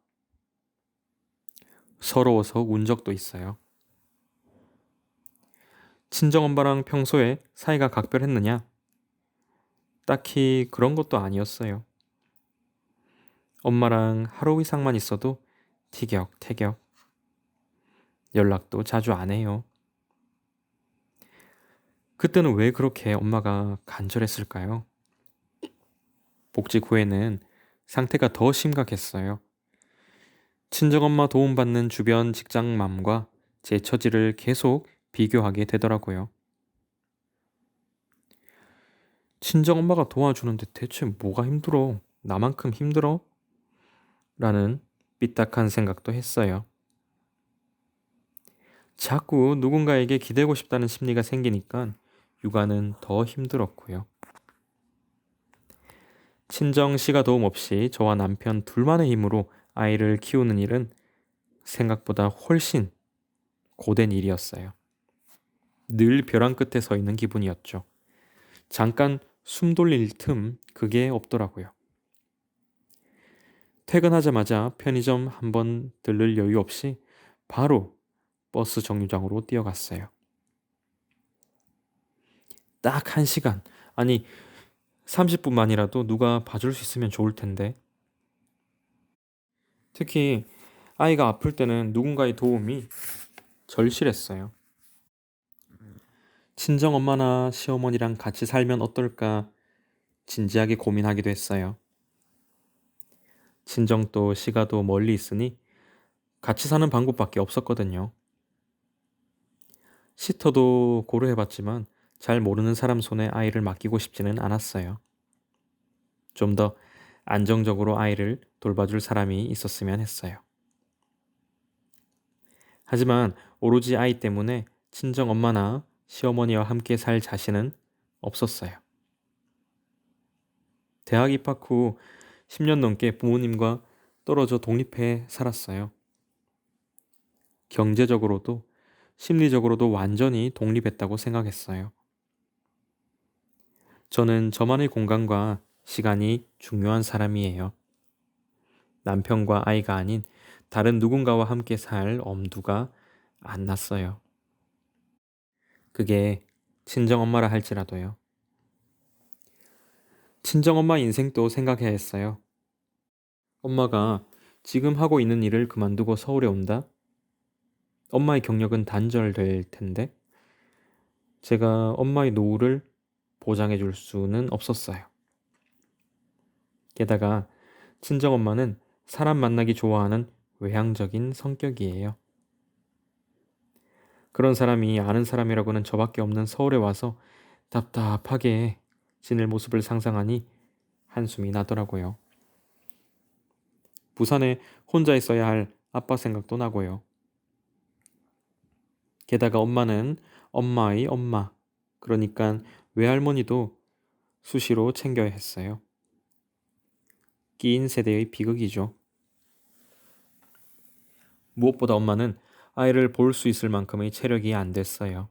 서러워서 운 적도 있어요. 친정 엄마랑 평소에 사이가 각별했느냐? 딱히 그런 것도 아니었어요. 엄마랑 하루 이상만 있어도 티격태격. 연락도 자주 안 해요. 그때는 왜 그렇게 엄마가 간절했을까요? 복직 후에는 상태가 더 심각했어요. 친정엄마 도움받는 주변 직장맘과 제 처지를 계속 비교하게 되더라고요. 친정엄마가 도와주는데 대체 뭐가 힘들어? 나만큼 힘들어? 라는 삐딱한 생각도 했어요. 자꾸 누군가에게 기대고 싶다는 심리가 생기니까 육아는 더 힘들었고요. 친정 씨가 도움 없이 저와 남편 둘만의 힘으로 아이를 키우는 일은 생각보다 훨씬 고된 일이었어요. 늘 벼랑 끝에 서 있는 기분이었죠. 잠깐 숨 돌릴 틈 그게 없더라고요. 퇴근하자마자 편의점 한번 들를 여유 없이 바로 버스 정류장으로 뛰어갔어요. 딱 1시간, 아니 30분만이라도 누가 봐줄 수 있으면 좋을 텐데. 특히 아이가 아플 때는 누군가의 도움이 절실했어요. 친정엄마나 시어머니랑 같이 살면 어떨까 진지하게 고민하기도 했어요. 친정도 시가도 멀리 있으니 같이 사는 방법밖에 없었거든요. 시터도 고려해봤지만 잘 모르는 사람 손에 아이를 맡기고 싶지는 않았어요. 좀 더 안정적으로 아이를 돌봐줄 사람이 있었으면 했어요. 하지만 오로지 아이 때문에 친정 엄마나 시어머니와 함께 살 자신은 없었어요. 대학 입학 후 10년 넘게 부모님과 떨어져 독립해 살았어요. 경제적으로도 심리적으로도 완전히 독립했다고 생각했어요. 저는 저만의 공간과 시간이 중요한 사람이에요. 남편과 아이가 아닌 다른 누군가와 함께 살 엄두가 안 났어요. 그게 친정엄마라 할지라도요. 친정엄마 인생도 생각해야 했어요. 엄마가 지금 하고 있는 일을 그만두고 서울에 온다? 엄마의 경력은 단절될 텐데 제가 엄마의 노후를 보장해 줄 수는 없었어요. 게다가 친정엄마는 사람 만나기 좋아하는 외향적인 성격이에요. 그런 사람이 아는 사람이라고는 저밖에 없는 서울에 와서 답답하게 지낼 모습을 상상하니 한숨이 나더라고요. 부산에 혼자 있어야 할 아빠 생각도 나고요. 게다가 엄마는 엄마의 엄마, 그러니까 외할머니도 수시로 챙겨야 했어요. 끼인 세대의 비극이죠. 무엇보다 엄마는 아이를 볼 수 있을 만큼의 체력이 안 됐어요.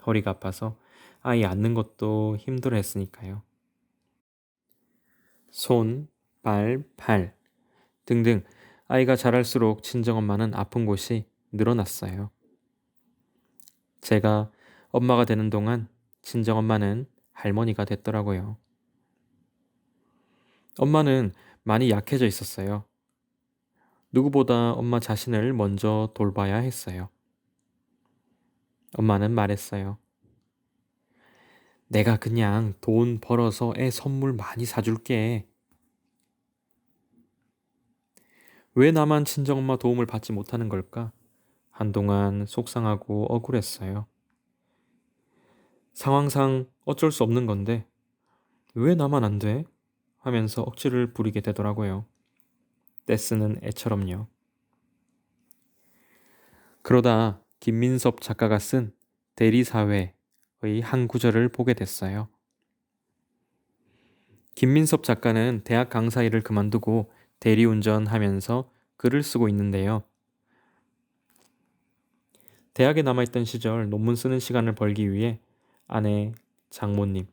허리가 아파서 아이 안는 것도 힘들어 했으니까요. 손, 발, 발 등등 아이가 자랄수록 친정엄마는 아픈 곳이 늘어났어요. 제가 엄마가 되는 동안 친정엄마는 할머니가 됐더라고요. 엄마는 많이 약해져 있었어요. 누구보다 엄마 자신을 먼저 돌봐야 했어요. 엄마는 말했어요. 내가 그냥 돈 벌어서 애 선물 많이 사줄게. 왜 나만 친정엄마 도움을 받지 못하는 걸까? 한동안 속상하고 억울했어요. 상황상 어쩔 수 없는 건데 왜 나만 안 돼? 하면서 억지를 부리게 되더라고요. 떼쓰는 애처럼요. 그러다 김민섭 작가가 쓴 대리사회의 한 구절을 보게 됐어요. 김민섭 작가는 대학 강사 일을 그만두고 대리운전하면서 글을 쓰고 있는데요. 대학에 남아있던 시절 논문 쓰는 시간을 벌기 위해 아내, 장모님,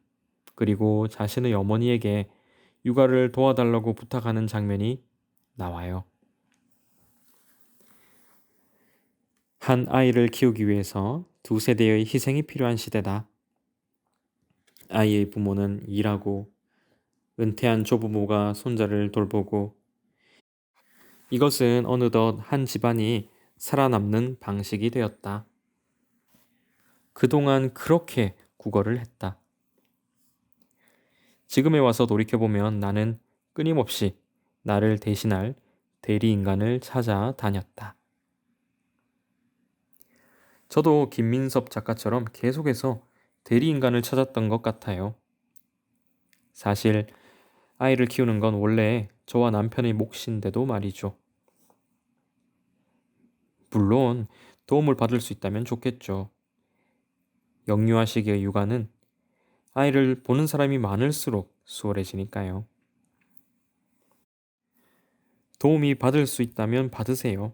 그리고 자신의 어머니에게 육아를 도와달라고 부탁하는 장면이 나와요. 한 아이를 키우기 위해서 두 세대의 희생이 필요한 시대다. 아이의 부모는 일하고 은퇴한 조부모가 손자를 돌보고 이것은 어느덧 한 집안이 살아남는 방식이 되었다. 그동안 그렇게 구걸을 했다. 지금에 와서 돌이켜보면 나는 끊임없이 나를 대신할 대리인간을 찾아다녔다. 저도 김민섭 작가처럼 계속해서 대리인간을 찾았던 것 같아요. 사실 아이를 키우는 건 원래 저와 남편의 몫인데도 말이죠. 물론 도움을 받을 수 있다면 좋겠죠. 영유아 시기의 육아는 아이를 보는 사람이 많을수록 수월해지니까요. 도움이 받을 수 있다면 받으세요.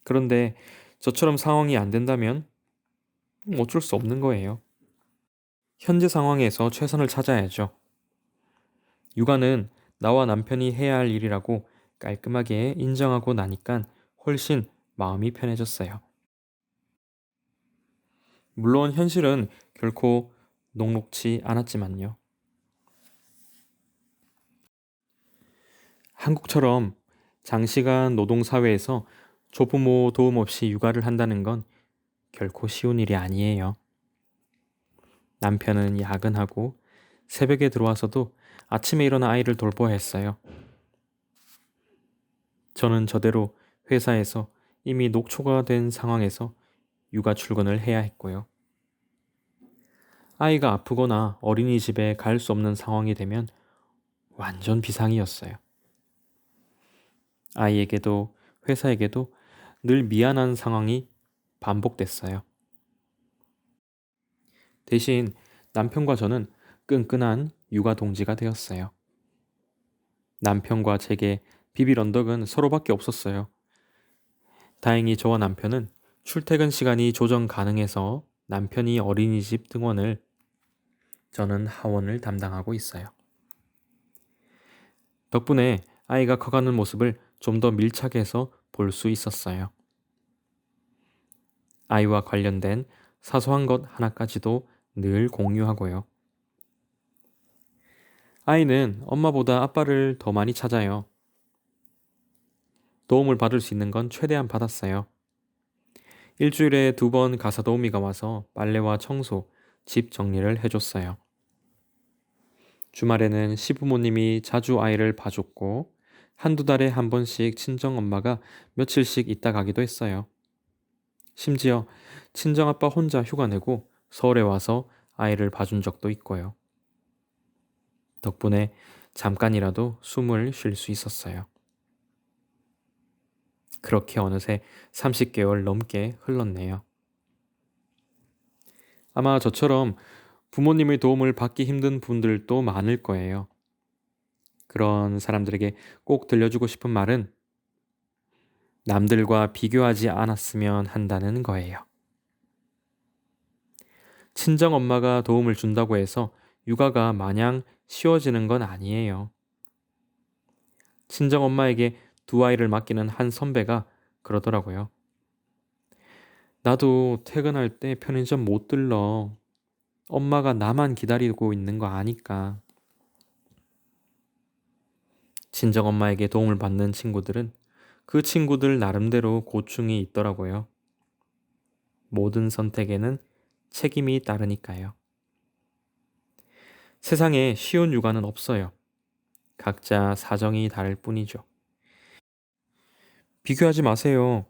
그런데 저처럼 상황이 안 된다면 어쩔 수 없는 거예요. 현재 상황에서 최선을 찾아야죠. 육아는 나와 남편이 해야 할 일이라고 깔끔하게 인정하고 나니까 훨씬 마음이 편해졌어요. 물론 현실은 결코 녹록지 않았지만요. 한국처럼 장시간 노동사회에서 조부모 도움 없이 육아를 한다는 건 결코 쉬운 일이 아니에요. 남편은 야근하고 새벽에 들어와서도 아침에 일어나 아이를 돌봐야 했어요. 저는 저대로 회사에서 이미 녹초가 된 상황에서 육아 출근을 해야 했고요. 아이가 아프거나 어린이집에 갈 수 없는 상황이 되면 완전 비상이었어요. 아이에게도 회사에게도 늘 미안한 상황이 반복됐어요. 대신 남편과 저는 끈끈한 육아 동지가 되었어요. 남편과 제게 비빌 언덕은 서로밖에 없었어요. 다행히 저와 남편은 출퇴근 시간이 조정 가능해서 남편이 어린이집 등원을, 저는 하원을 담당하고 있어요. 덕분에 아이가 커가는 모습을 좀 더 밀착해서 볼 수 있었어요. 아이와 관련된 사소한 것 하나까지도 늘 공유하고요. 아이는 엄마보다 아빠를 더 많이 찾아요. 도움을 받을 수 있는 건 최대한 받았어요. 일주일에 2번 가사 도우미가 와서 빨래와 청소, 집 정리를 해줬어요. 주말에는 시부모님이 자주 아이를 봐줬고 한두 달에 한 번씩 친정엄마가 며칠씩 있다 가기도 했어요. 심지어 친정아빠 혼자 휴가 내고 서울에 와서 아이를 봐준 적도 있고요. 덕분에 잠깐이라도 숨을 쉴 수 있었어요. 그렇게 어느새 30개월 넘게 흘렀네요. 아마 저처럼 부모님의 도움을 받기 힘든 분들도 많을 거예요. 그런 사람들에게 꼭 들려주고 싶은 말은 남들과 비교하지 않았으면 한다는 거예요. 친정 엄마가 도움을 준다고 해서 육아가 마냥 쉬워지는 건 아니에요. 친정 엄마에게 두 아이를 맡기는 한 선배가 그러더라고요. 나도 퇴근할 때 편의점 못 들러. 엄마가 나만 기다리고 있는 거 아니까. 친정 엄마에게 도움을 받는 친구들은 그 친구들 나름대로 고충이 있더라고요. 모든 선택에는 책임이 따르니까요. 세상에 쉬운 육아는 없어요. 각자 사정이 다를 뿐이죠. 비교하지 마세요.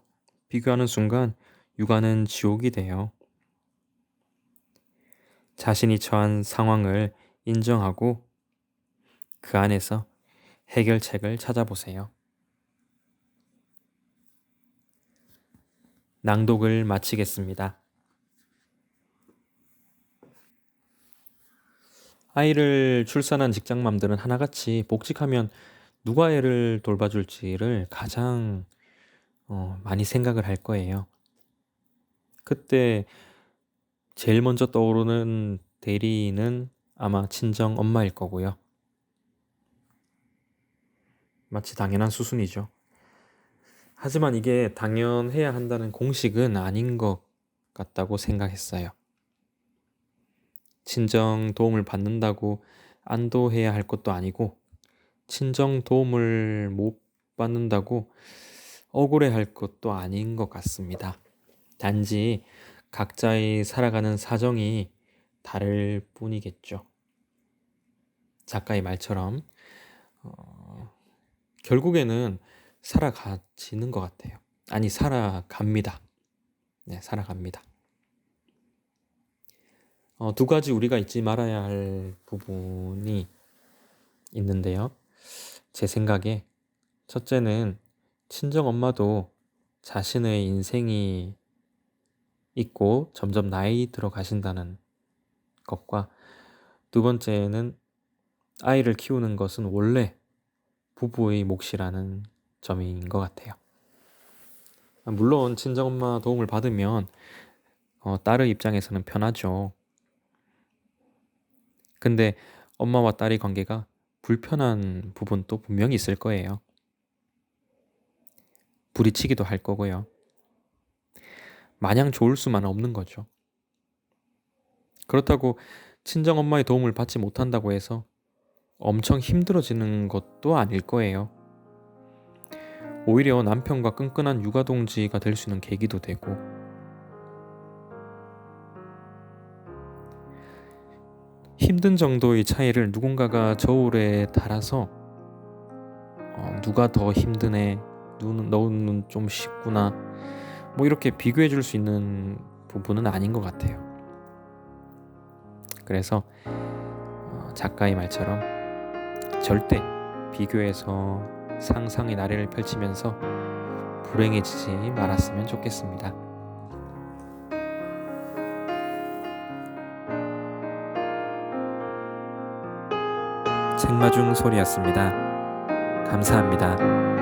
비교하는 순간 육아는 지옥이 돼요. 자신이 처한 상황을 인정하고 그 안에서 해결책을 찾아보세요. 낭독을 마치겠습니다. 아이를 출산한 직장맘들은 하나같이 복직하면 누가 애를 돌봐줄지를 가장 많이 생각을 할 거예요. 그때 제일 먼저 떠오르는 대리인은 아마 친정 엄마일 거고요. 마치 당연한 수순이죠. 하지만 이게 당연해야 한다는 공식은 아닌 것 같다고 생각했어요. 친정 도움을 받는다고 안도해야 할 것도 아니고, 친정 도움을 못 받는다고 억울해 할 것도 아닌 것 같습니다. 단지 각자의 살아가는 사정이 다를 뿐이겠죠. 작가의 말처럼 결국에는 살아가지는 것 같아요. 아니, 살아갑니다. 네, 살아갑니다. 두 가지 우리가 잊지 말아야 할 부분이 있는데요. 제 생각에 첫째는 친정 엄마도 자신의 인생이 있고 점점 나이 들어 가신다는 것과, 두 번째는 아이를 키우는 것은 원래 부부의 몫이라는 점인 것 같아요. 물론 친정엄마 도움을 받으면 딸의 입장에서는 편하죠. 근데 엄마와 딸의 관계가 불편한 부분도 분명히 있을 거예요. 부딪히기도 할 거고요. 마냥 좋을 수만 없는 거죠. 그렇다고 친정엄마의 도움을 받지 못한다고 해서 엄청 힘들어지는 것도 아닐 거예요. 오히려 남편과 끈끈한 육아동지가 될 수 있는 계기도 되고, 힘든 정도의 차이를 누군가가 저울에 달아서 누가 더 힘드네, 너는 좀 쉽구나, 뭐 이렇게 비교해 줄 수 있는 부분은 아닌 것 같아요. 그래서 작가의 말처럼 절대 비교해서 상상의 나래를 펼치면서 불행해지지 말았으면 좋겠습니다. 책마중 소리였습니다. 감사합니다.